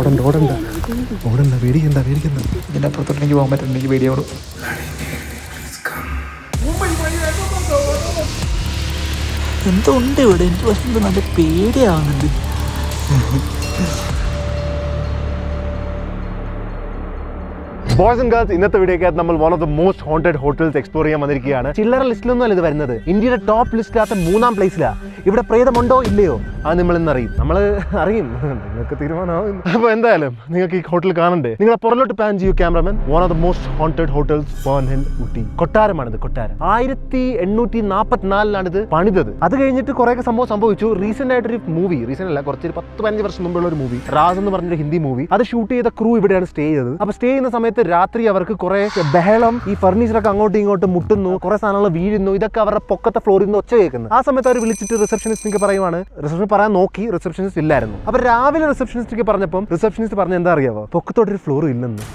ഓടണ്ട പേടിക്കണ്ട. ഇതിൻ്റെ അപ്പുറത്തോട്ട് എനിക്ക് പോകാൻ പറ്റുന്നുണ്ട്. എനിക്ക് പേടിയോടും. എന്തോ ഉണ്ട് ഇവിടെ. എനിക്ക് പക്ഷേ നല്ല പേടിയാവുന്നുണ്ട്. ബോയ്സ് ആൻഡ് ഗേൾസ്, ഇന്നത്തെ വീഡിയോക്കകത്ത് നമ്മൾ one of the most haunted hotels explore ചെയ്യാൻ വന്നിരിക്കുകയാണ്. ചില്ലറ ലിസ്റ്റിലൊന്നും അല്ല ഇത് വരുന്നത്. ഇന്ത്യയുടെ ടോപ്പ് ലിസ്റ്റിനകത്ത് 3-ാം പ്ലേസിലാണ്. ഇവിടെ പ്രേതമുണ്ടോ ഇല്ലയോ അത് നമ്മൾ ഇന്ന് അറിയും. നിങ്ങൾക്ക് തീരുമാനമാവും. അപ്പോൾ എന്തായാലും നിങ്ങൾക്ക് ഈ ഹോട്ടൽ കാണണ്ടേ? നിങ്ങളെ പുറലോട്ട് പ്ലാൻ ചെയ്യൂ cameraman. One of the most haunted hotels Burn Hill Ooty. കൊട്ടാരമാണിത്. കൊട്ടാരം 1844 ഇത് പണിതത്. അത് കഴിഞ്ഞിട്ട് കുറേയൊക്കെ സംഭവിച്ചു. റീസെന്റ് ആയിട്ടൊരു മൂവി, റീസെന്റ് അല്ല, കുറച്ചൊരു 10-15 വർഷം മുമ്പുള്ള ഒരു മൂവി, റാസ് എന്ന് പറഞ്ഞൊരു ഹിന്ദി മൂവി, അത് ഷൂട്ട് ചെയ്ത ക്രൂ ഇവിടെയാണ് സ്റ്റേ ചെയ്തത്. അപ്പോൾ സ്റ്റേ ചെയ്യുന്ന സമയത്ത് രാത്രി അവർക്ക് കുറെ ബഹളം, ഈ ഫർണിച്ചറൊക്കെ അങ്ങോട്ടും ഇങ്ങോട്ടും മുട്ടുന്നു, കുറെ സാധനങ്ങൾ വീഴുന്നു. ഇതൊക്കെ അവരുടെ പൊക്കത്തെ ഫ്ലോറിൽ നിന്ന് ഒച്ച കേൾക്കുന്നു. ആ സമയത്ത് അവർ വിളിച്ചിട്ട് റിസപ്ഷനിസ്റ്റിക്ക് പറയുവാണ്. റിസപ്ഷൻ പറയാൻ നോക്കി, റിസപ്ഷനിസ്റ്റ് ഇല്ലായിരുന്നു. അപ്പൊ രാവിലെ റിസപ്ഷനിസ്റ്റിക്ക് പറഞ്ഞപ്പം റിസപ്ഷനിസ്റ്റ് പറഞ്ഞ എന്താ അറിയാവോ? പൊക്കത്തോട്ടൊരു ഫ്ലോർ ഇല്ലെന്ന്.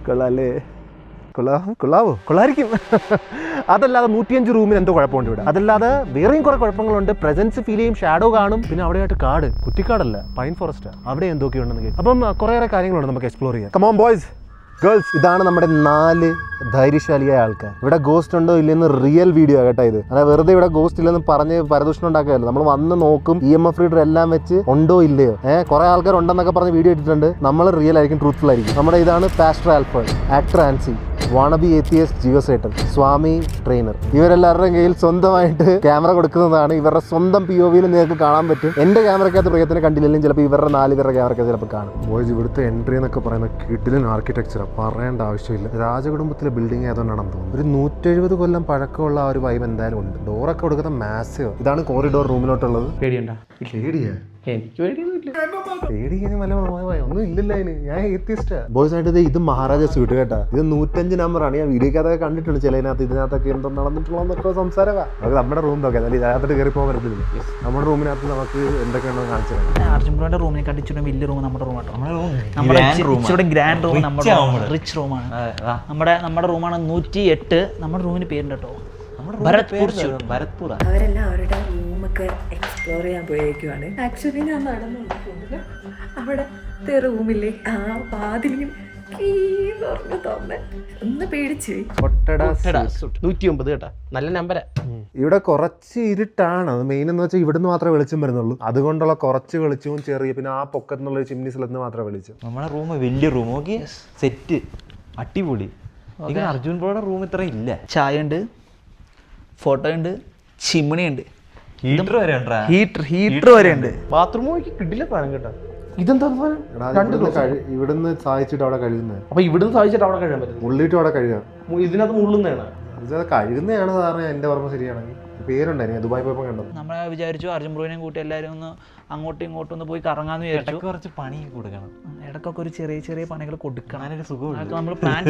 കൊള്ളാല്ലേ? കൊള്ളായിരിക്കും. അതല്ലാതെ 105 റൂമിന് എന്തോ കുഴപ്പമുണ്ട് ഇവിടെ. അതല്ലാതെ വേറെയും കുറെ കുഴപ്പങ്ങളുണ്ട്. പ്രസൻസ് ഫീൽ ചെയ്യും, ഷാഡോ കാണും. പിന്നെ അവിടെയായിട്ട് കാട്, കുറ്റിക്കാടല്ല, പൈൻ ഫോറസ്റ്റ്, അവിടെ എന്തൊക്കെയുണ്ടെന്ന് കേൾക്കും. അപ്പം കുറേയേറെ കാര്യങ്ങളുണ്ട് നമുക്ക് എക്സ്പ്ലോർ ചെയ്യാം. കം ഓൺ ബോയ്സ് ഗേൾസ്, ഇതാണ് നമ്മുടെ 4 ധൈര്യശാലിയായ ആൾക്കാർ. ഇവിടെ ഗോസ്റ്റ് ഉണ്ടോ ഇല്ലെന്ന് റിയൽ വീഡിയോ കേട്ടോ ഇത്. അതായത് വെറുതെ ഇവിടെ ഗോസ്റ്റ് ഇല്ലെന്ന് പറഞ്ഞ് പരദൂഷണം ഉണ്ടാക്കുകയല്ലോ. നമ്മൾ വന്ന് നോക്കും, EMF റീഡർ എല്ലാം വെച്ച് ഉണ്ടോ ഇല്ലയോ. കുറെ ആൾക്കാർ ഉണ്ടെന്നൊക്കെ പറഞ്ഞ് വീഡിയോ ഇട്ടിട്ടുണ്ട്. നമ്മൾ റിയൽ ആയിരിക്കും, ട്രൂത്ത്ഫുൾ ആയിരിക്കും. നമ്മുടെ ഇതാണ് pastor Alfred, actor Ancy, wannabe atheist Jio സേട്ടൻ, സ്വാമി ട്രെയിനർ. ഇവരെല്ലാവരുടെയും കയ്യിൽ സ്വന്തമായിട്ട് ക്യാമറ കൊടുക്കുന്നതാണ്. ഇവരുടെ സ്വന്തം POVയിൽ നിങ്ങൾക്ക് കാണാൻ പറ്റും. എന്റെ ക്യാമറക്കകത്ത് പ്രയത്നം കണ്ടില്ലെങ്കിലും ചിലപ്പോൾ ഇവരുടെ 4 പേരുടെ ക്യാമറക്കകത്ത് ചിലപ്പോൾ കാണും. ബോയ്സ്, ഇവിടുത്തെ എൻട്രി എന്നൊക്കെ പറയുന്ന കിടിലൻ ആർക്കിടെക്ചർ പറയേണ്ട ആവശ്യമില്ല. രാജകുടുംബത്തിലെ ബിൽഡിംഗ് ആയതുകൊണ്ടാണെന്ന് തോന്നുന്നു. ഒരു 170 കൊല്ലം പഴക്കമുള്ള ആ ഒരു വൈബ് എന്തായാലും ഉണ്ട്. ഡോറൊക്കെ കൊടുക്കുന്ന മാസീവ്. ഇതാണ് കോറിഡോർ റൂമിലോട്ടുള്ളത്. പേടിയുണ്ടോ? പേടിയാ? എനിക്ക് പേടിയൊന്നുമില്ല. പേടിക്കാൻ ഒന്നും ഇല്ലല്ലോ അതിന്. ഞാൻ ഏത്തിയസ്റ്റാ. ബോയ്സ് ആയിട്ട് ഇത് മഹാരാജ സ്യൂട്ട് കേട്ടാ. ഇത് 105 നമ്പറാണ്. ഞാൻ വീഡിയോക്കകത്തൊക്കെ കണ്ടിട്ടുണ്ട്. ചിലതിനകത്ത് ഇതിനകത്തൊക്കെ എന്തോ നടന്നിട്ടുള്ളതൊക്കെ സംസാരമാണ്. അത് നമ്മുടെ റൂം നോക്കാം. അതായത് ഇതിനകത്തോട്ട് കയറി പോകാൻ പറ്റത്തില്ല. നമ്മുടെ റൂമിനകത്ത് നമുക്ക് എന്തൊക്കെയാണോ കാണിച്ചു തരാം. അർജുൻ ബ്രോന്റെ റൂമിനെ കണ്ടിച്ചിട്ട് വലിയ റൂം നമ്മുടെ റൂമാട്ടോ. നമ്മുടെ ഗ്രാൻഡ് റൂം, നമ്മുടെ റിച്ച് റൂമാണ്. നമ്മുടെ റൂമാണ് 108. നമ്മുടെ റൂമിന് പേരുണ്ട് കേട്ടോ, ഭരത്പൂർ. അവരെല്ലാം അവരുടെ റൂമൊക്കെ എക്സ്പ്ലോർ ചെയ്യാൻ പോയേക്കുവാണ്. ആക്ച്വലി ഞാൻ നടന്നുകൊണ്ടിട്ടുണ്ട്. അവിടത്തെ റൂമില്ലേ, ആ വാതിലിനും ഒന്ന് പേടിച്ചു. 109 കേട്ടാ, നല്ല നമ്പരാ. ഇവിടെ കുറച്ച് ഇരുട്ടാണ്. അത് മെയിൻ എന്ന് വെച്ചാൽ ഇവിടുന്ന് മാത്രമേ വെളിച്ചം വരുന്നുള്ളൂ. അതുകൊണ്ടുള്ള കുറച്ച് വെളിച്ചവും ചെറിയ, പിന്നെ ആ പൊക്കത്തിനുള്ള ചിമ്മിനി സ്ഥലത്ത് മാത്രമേ വെളിച്ചം. നമ്മുടെ റൂം വലിയ റൂം നോക്കി, സെറ്റ് അടിപൊളി. അർജുൻ ബ്രോയുടെ റൂം ഇത്ര ഇല്ല. ചായ ഉണ്ട്, ഫോട്ടോ ഉണ്ട്, ചിമ്മിണി ഉണ്ട്, ഹീറ്റർ വരെ ഉണ്ടാ. ഹീറ്റർ വരെ ഉണ്ട്. ബാത്റൂം നോക്കി കിട്ടില്ല സാധനം കേട്ടാ. ഇതെന്താ ഇവിടുന്ന് സാധിച്ചിട്ട് അവിടെ കഴുകുന്നത്. അപ്പൊ ഇവിടുന്ന് സാധിച്ചിട്ട് അവിടെ കഴിയാൻ പറ്റും. ഉള്ളിട്ട് അവിടെ കഴുകാം. ഇതിനകത്ത് മുള്ളുന്നതാണ്. കഴുകുന്നതാണ് സാറിന് എന്റെ ഓർമ്മ ശരിയാണെങ്കിൽ. പേരുണ്ടായിരുന്നു ദുബായ് പോയപ്പോൾ കണ്ടത്. നമ്മളെ വിചാരിച്ചു അർജുൻ ബ്രോനെയും കൂട്ടി എല്ലാവരും ഒന്ന് അങ്ങോട്ടും ഇങ്ങോട്ടും ഒന്ന് പോയി കറങ്ങാന്ന് വിചാരിച്ചു. കുറച്ച് പണി കൊടുക്കണം, ഇടയ്ക്കൊക്കെ ഒരു ചെറിയ പണികൾ കൊടുക്കണം. അതിനൊരു സുഖം നമ്മൾ പ്ലാൻ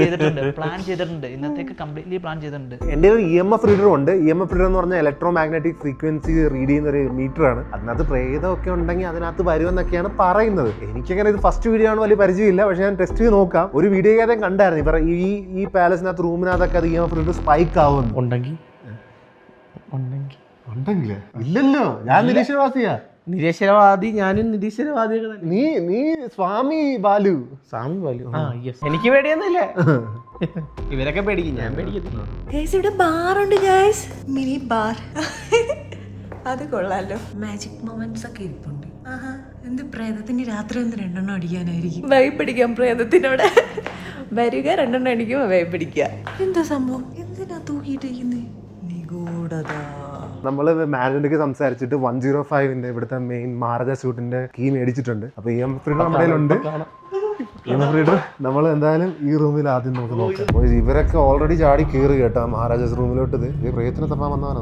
ചെയ്തിട്ടുണ്ട്. ഇന്നത്തേക്ക് കംപ്ലീറ്റ്ലി പ്ലാൻ ചെയ്തിട്ടുണ്ട്. എൻ്റെ ഒരു EMF റീഡറും ഉണ്ട്. EMF റീഡർ എന്ന് പറഞ്ഞാൽ ഇലക്ട്രോ മാഗ്നറ്റിക് ഫ്രീക്വൻസി റീഡ് ചെയ്യുന്ന ഒരു മീറ്ററാണ്. അതിനകത്ത് പ്രേതമൊക്കെ ഉണ്ടെങ്കിൽ അതിനകത്ത് വരുമെന്നൊക്കെയാണ് പറയുന്നത്. എനിക്കങ്ങനെ ഇത് ഫസ്റ്റ് വീഡിയോ ആണ്, വലിയ പരിചയമില്ല. പക്ഷെ ഞാൻ ടെസ്റ്റ് ചെയ്ത് നോക്കാം. ഒരു വീഡിയോക്കകത്ത് കണ്ടായിരുന്നു ഇവർ ഈ പാലസിനകത്ത് റൂമിനകത്തൊക്കെ അത് EMF റീഡർ സ്പൈക്ക് ആവുന്നു. ഉണ്ടെങ്കിൽ ഇല്ലല്ലോ, ഞാൻ നിരീശ്വരവാസിയാ. നിരീശ്വരവാദി, ഞാനും നിരീശ്വരവാദികൾ. നീ സ്വാമി ബാലു. എനിക്ക് പേടിയൊന്നുമില്ല. ഇവരൊക്കെ പേടിക്കും, ഞാൻ പേടിക്കത്തില്ല. ഇവിടെ ബാറുണ്ട് ഗൈസ്, മിനി ബാർ. അത് കൊള്ളാലോ. മാജിക് മൊമെന്റ്സ് ഒക്കെ ഇരിപ്പുണ്ട്. ആഹാ, എന്ത് പ്രേതത്തിന് രാത്രി 2 അടിക്കാനായിരിക്കും. വൈപ്പിടിക്കാം പ്രേതത്തിനോടെ. വരിക 2 അടിക്കുമ്പോ വൈപ്പിടിക്കുക. എന്താ സംഭവം? എന്തിനാ തൂക്കിയിട്ടിരിക്കുന്നത്? നിഗൂഢത. നമ്മള് മാനേജർക്ക് സംസാരിച്ചിട്ട് 105 ഇവിടുത്തെ മെയിൻ മഹാരാജ സ്യൂട്ടിന്റെ കീ മേടിച്ചിട്ടുണ്ട്. അപ്പൊ EMF റീഡർ നമ്മുടെ കയ്യിലുണ്ട്. EMF റീഡർ നമ്മൾ എന്തായാലും ഈ റൂമിൽ ആദ്യം നമുക്ക് നോക്കാം. ഇവരൊക്കെ ഓൾറെഡി ചാടി കയറി കേട്ടോ മഹാരാജാസ് റൂമിലോട്ട്. ഇത് പ്രേതത്തിനെ തപ്പാൻ വന്നതാണ്.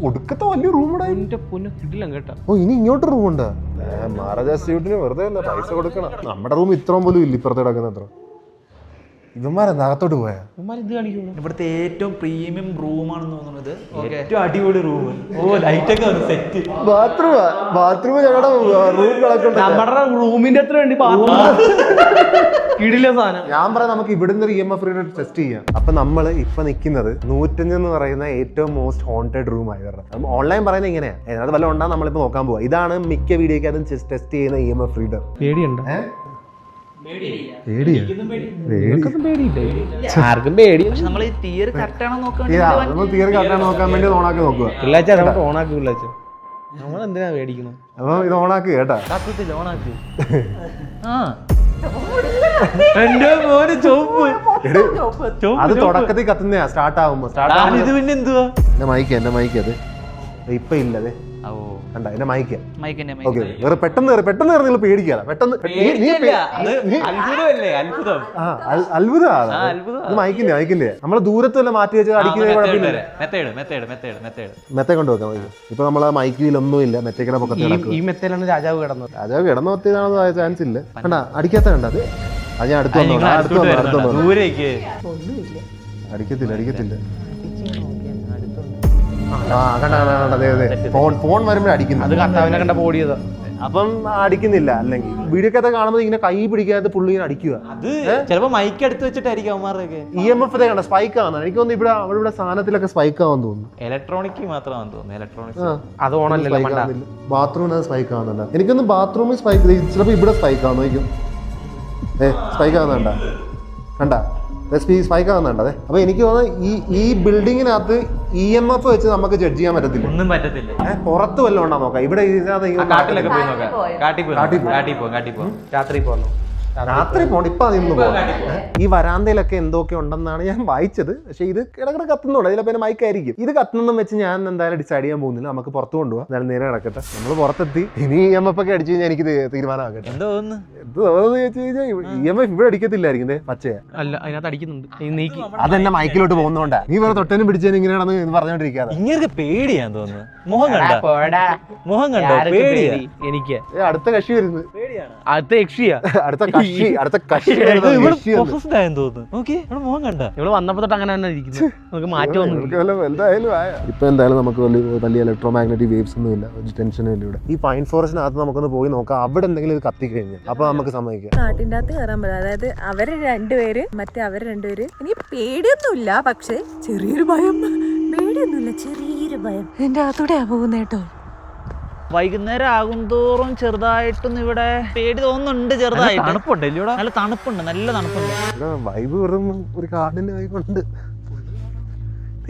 ഒടുക്കത്തെ വലിയ റൂമിടാ. കേട്ടോ. ഇനി ഇങ്ങോട്ട് റൂമുണ്ട്. മഹാരാജാസ് സ്യൂട്ടിന് വെറുതെ അല്ല, പൈസ കൊടുക്കണം. നമ്മുടെ റൂം ഇത്രയും പോലും ഇല്ല, ഇപ്പുറത്ത് കിടക്കുന്ന അത്ര. ഇവന്മാരെന്താ അകത്തോട്ട് പോയാ? ഇത് കാണിക്കുന്നു. ഇവിടുത്തെ ഏറ്റവും പ്രീമിയം റൂമാണെന്ന് തോന്നുന്നത്. ഏറ്റവും അടിപൊളി റൂം. ഓ ലൈറ്റ് ഒക്കെ സെറ്റ്. ബാത്റൂം ഞങ്ങളുടെ റൂം കിടക്കണ്ട. നമ്മുടെ റൂമിന്റെ അത്ര വേണ്ടി കിടില സാധനം. ഞാൻ പറയാം നമുക്ക് ഇവിടുന്ന് ഒരു EMF റീഡർ ടെസ്റ്റ് ചെയ്യാം. അപ്പൊ നമ്മൾ ഇപ്പൊ നിൽക്കുന്നത് 105 എന്ന് പറയുന്ന ഏറ്റവും മോസ്റ്റ് ഹോണ്ടഡ് റൂം ആയിരുന്നു. ഓൺലൈൻ പറയുന്നത് ഇങ്ങനെയാ, അതിനകത്ത് വല്ല ഉണ്ടാകും നമ്മളിപ്പോ നോക്കാൻ പോവാ. ഇതാണ് മിക്ക വീഡിയോക്ക് അതും ടെസ്റ്റ് ചെയ്യുന്ന EMF റീഡർ. പേടിയുണ്ടോ? ആർക്കും പേടി. പക്ഷെ നമ്മൾ ഈ തിയറി കറക്റ്റ് ആണോ നോക്കാൻ വേണ്ടി ഓണാക്കി നോക്കുക. ഓണാക്കി പിള്ളേച്ച നമ്മളെന്തിനാ പേടിക്കണം? അപ്പൊ ഇത് ഓണാക്കി കേട്ടാ. ഓണാക്കി. എന്റെ മോന് ചോപ്പ്. അത് തുടക്കത്തിൽ കത്തുന്നയാ സ്റ്റാർട്ട് ആവുമ്പോ. ഇത് പിന്നെ എന്തുവാ? എന്റെ മൈക്ക് അത് ഇപ്പൊ ഇല്ലതേ. കണ്ട എന്റെ മൈക്ക്. ഓക്കെ വേറെ പെട്ടെന്ന് നിങ്ങൾ പേടിക്കാതെ. പെട്ടെന്ന് അത്ഭുതം. മൈക്കിന്റെ നമ്മള് ദൂരത്തല്ല മാറ്റി വെച്ചത് അടിക്കുന്നത്. മെത്ത കൊണ്ട് വെക്കാം. ഇപ്പൊ നമ്മളെ മൈക്കിലൊന്നും ഇല്ല. മെത്തയുടെ പൊക്കത്തിൽ ഈ മെത്തയിലാണ് രാജാവ് കിടന്നത്. രാജാവ് കിടന്നു പറ്റിയതാണെന്ന് ചാൻസ് ഇല്ല. കണ്ട അടിക്കാത്ത കണ്ട അത്. അത് ഞാൻ അടുത്ത് അടിക്കത്തില്ല. ഫോൺ വരുമ്പോഴേ അടിക്കുന്നു. അത് കർത്താവിനെ കണ്ട പോടിയതാ. അപ്പം അടിക്കുന്നില്ല. അല്ലെങ്കിൽ വീഡിയോക്കകത്ത് കാണുമ്പോൾ ഇങ്ങനെ കൈ പിടിക്കാതെ പുള്ളി ഇങ്ങനെ അടിക്കുക. അത് ചിലപ്പോ മൈക്ക് എടുത്ത് വെച്ചിട്ടായിരിക്കും അവന്മാരൊക്കെ. EMF കണ്ട സ്പൈക്ക് ആവുന്നത്. എനിക്ക് തോന്നുന്നു ഇവിടെ സാധനത്തിലൊക്കെ സ്പൈക്ക് ആവാൻ തോന്നുന്നു. ഇലക്ട്രോണിക് മാത്രമാണെന്ന് തോന്നുന്നു. ഇലക്ട്രോണിക്സ് അത് ഓണല്ലോ. ബാത്റൂമിനകത്ത് സ്പൈക്ക് ആവുന്നുണ്ട്. എനിക്കൊന്ന് ബാത്റൂമിൽ സ്പൈക്ക്, ചിലപ്പോൾ ഇവിടെ സ്പൈക്ക് ആവുന്നു. സ്പൈക്ക് ആവുന്നുണ്ട കണ്ട സ്പൈക്ക് ആവുന്നുണ്ട്. അതെ അപ്പൊ എനിക്ക് തോന്നുന്നു ഈ ബിൽഡിങ്ങിനകത്ത് EMF വെച്ച് നമുക്ക് ജഡ്ജ് ചെയ്യാൻ പറ്റത്തില്ല. ഒന്നും പറ്റത്തില്ല. പുറത്ത് വല്ലതും ഉണ്ടാ നോക്കാം. ഇവിടെ കാട്ടിലൊക്കെ പോയി നോക്കാം. കാട്ടി പോ. രാത്രി പോന്നു. രാത്രി പോകണം. ഇപ്പൊ അതിന്ന് പോകാം. ഈ വരാന്തയിലൊക്കെ എന്തൊക്കെ ഉണ്ടെന്നാണ് ഞാൻ വായിച്ചത്. പക്ഷെ ഇത് കിടക്കിട കത്തുന്നുണ്ട്. അതിലെ പിന്നെ മൈക്കായിരിക്കും. ഇത് കത്തുന്നെന്ന് വെച്ച് ഞാൻ എന്തായാലും ഡിസൈഡ് ചെയ്യാൻ പോകുന്നില്ല. നമുക്ക് പുറത്ത് കൊണ്ടുപോകാം. എന്നാലും നേരെ കിടക്കട്ടെ. നമ്മൾ പുറത്തെത്തി. ഇനി EMF ഒക്കെ അടിച്ചു കഴിഞ്ഞാൽ എനിക്ക് തീരുമാനമാക്കട്ടെ. എന്ത് തോന്നുന്നു ചോദിച്ചു കഴിഞ്ഞാൽ EMF ഇവിടെ അടിക്കത്തില്ലായിരിക്കും. പച്ചയാ അല്ല, അതിനകത്ത് അടിക്കുന്നുണ്ട്. അതെന്നെ മൈക്കിലോട്ട് പോകുന്നോണ്ടാ. നീ വേറെ തൊട്ടനും പിടിച്ചതിന് ഇങ്ങനെയാണെന്ന് പറഞ്ഞോണ്ടിരിക്കാതെ. ഇങ്ങനെ പേടിയാന്ന് തോന്നുന്നു. മുഖം കണ്ടോ? പേടിയാ എനിക്ക്. അടുത്ത കക്ഷി വരുന്നത്. അടുത്ത യക്ഷിയാ. അടുത്ത കക്ഷി മുഖം കണ്ട. ഇവിടെ വന്നപ്പോ തൊട്ട് അങ്ങനെ തന്നെ ഇരിക്കുന്നു. നമുക്ക് മാറ്റമൊന്നും. ഇപ്പൊ എന്തായാലും നമുക്ക് വലിയ ഇലക്ട്രോ മാഗ്നറ്റിക് വേവ്സ് ഒന്നും ഇല്ല. ഒരു ടെൻഷനും ഇല്ല. ഇവിടെ ഈ പൈൻ ഫോറസ്റ്റിനകത്ത് നമുക്കൊന്ന് പോയി നോക്കാം. അവിടെ എന്തെങ്കിലും ഇത് കത്തിക്കഴിഞ്ഞാൽ അപ്പൊ നമുക്ക് സമ്മതിക്കാം. കാട്ടിന്റെ അകത്ത് കയറാൻ പറ്റും. അതായത് അവര് രണ്ടുപേര് അവർ രണ്ടുപേര്. എനിക്ക് പേടിയൊന്നുമില്ല, പക്ഷെ ചെറിയൊരു ഭയം. പേടിയൊന്നുമില്ല, ചെറിയൊരു ഭയം. എന്റെ അകത്തൂടെയാ പോകുന്ന കേട്ടോ. വൈകുന്നേരം ആകും തോറും ചെറുതായിട്ടൊന്നും ഇവിടെ പേടി തോന്നുന്നുണ്ട്. ചെറുതായിട്ട് തണുപ്പുണ്ട്. നല്ല തണുപ്പുണ്ട്. നല്ല തണുപ്പുണ്ട്. വൈബ് വെറും ഒരു കാടിന്റെ വൈബുണ്ട്.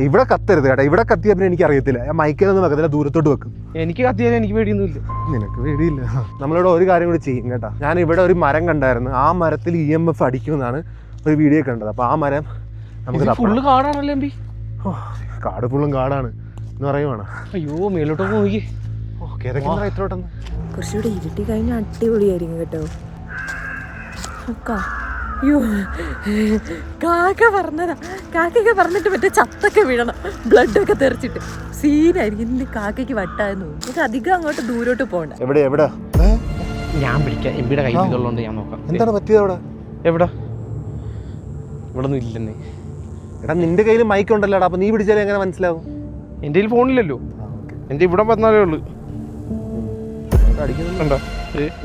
ഇവിടെ കത്തരുത് കേട്ടോ. ഇവിടെ കത്തിയാ പിന്നെ എനിക്ക് അറിയത്തില്ല. ഞാൻ മൈക്കിലൊന്നും വെക്കത്തില്ല. ദൂരത്തോട്ട് വെക്കും. എനിക്ക് കത്തിയാലും എനിക്ക് പേടിയൊന്നുമില്ല. നിനക്ക് പേടിയില്ല. നമ്മളിവിടെ ഒരു കാര്യം കൂടി ചെയ്യും കേട്ടോ. ഞാൻ ഇവിടെ ഒരു മരം കണ്ടായിരുന്നു. ആ മരത്തിൽ EMF അടിക്കുമെന്നാണ് ഒരു വീഡിയോ കണ്ടത്. അപ്പൊ ആ മരം നമുക്ക് ഫുള്ള് കാടാണല്ലോ. കാട് ഫുള്ളും കാടാണ് എന്ന് പറയുവാണ്. അയ്യോ മേലോട്ടൊക്കെ നോക്കി. കുറച്ചുകൂടെ ഇരുട്ടി കഴിഞ്ഞാൽ അടിപൊളിയായിരിക്കും കേട്ടോ. കാക്ക പറഞ്ഞതാ. കാക്കയൊക്കെ പറഞ്ഞിട്ട് മറ്റേ ചത്തൊക്കെ വീഴണം, ബ്ലഡൊക്കെ തെറിച്ചിട്ട് സീനായിരിക്കും. ഇന്ന് കാക്കയ്ക്ക് വട്ടായെന്ന് തോന്നുന്നു. എനിക്ക് അധികം അങ്ങോട്ട് ദൂരോട്ട് പോകണ്ട. എവിടെ ഞാൻ പിടിക്കാം. എംപിയുടെ കയ്യിലുള്ളതുകൊണ്ട് ഞാൻ നോക്കാം. എന്താണ് പറ്റിയത് അവിടെ? എവിടെ? ഇവിടെ ഒന്നും ഇല്ലെന്നേ. എടാ നിന്റെ കയ്യിൽ മൈക്ക് ഉണ്ടല്ലോടാ. അപ്പൊ നീ പിടിച്ചാലും എങ്ങനെ മനസ്സിലാവും? എൻ്റെ കയ്യിൽ ഫോണില്ലല്ലോ. എൻ്റെ ഇവിടെ വന്നാലേ ഉള്ളു. അടിക്കുന്നുണ്ടോ?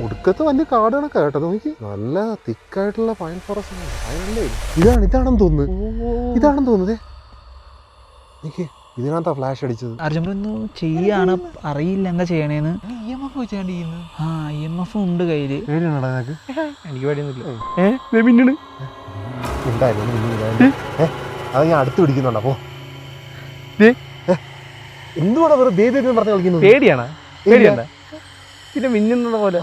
ഒടുക്കത്തെ വലിയ കാടാണ് കേട്ടോ. നോക്കി നല്ല തിക്കായിട്ടുള്ള പൈൻ ഫോറസ്റ്റ്. ഇതാണെന്ന് തോന്നുന്നത്. ഇതിനകത്താ ഫ്ലാഷ് അടിച്ചത്. അർജുനൊന്നും ചെയ്യാണ്, അറിയില്ല എന്താ ചെയ്യണേന്ന്. EMF ഉണ്ട് കയ്യില്. എനിക്ക് പേടിയൊന്നുമില്ല. അത് ഞാൻ അടുത്ത് പിടിക്കുന്നുണ്ട്. അപ്പോ എന്തുകൂടെ പറഞ്ഞ് കളിക്കുന്നു? പേടിയാണ്. പേടിയണ്ട പിന്നെ മിന്നുന്ന പോലെ.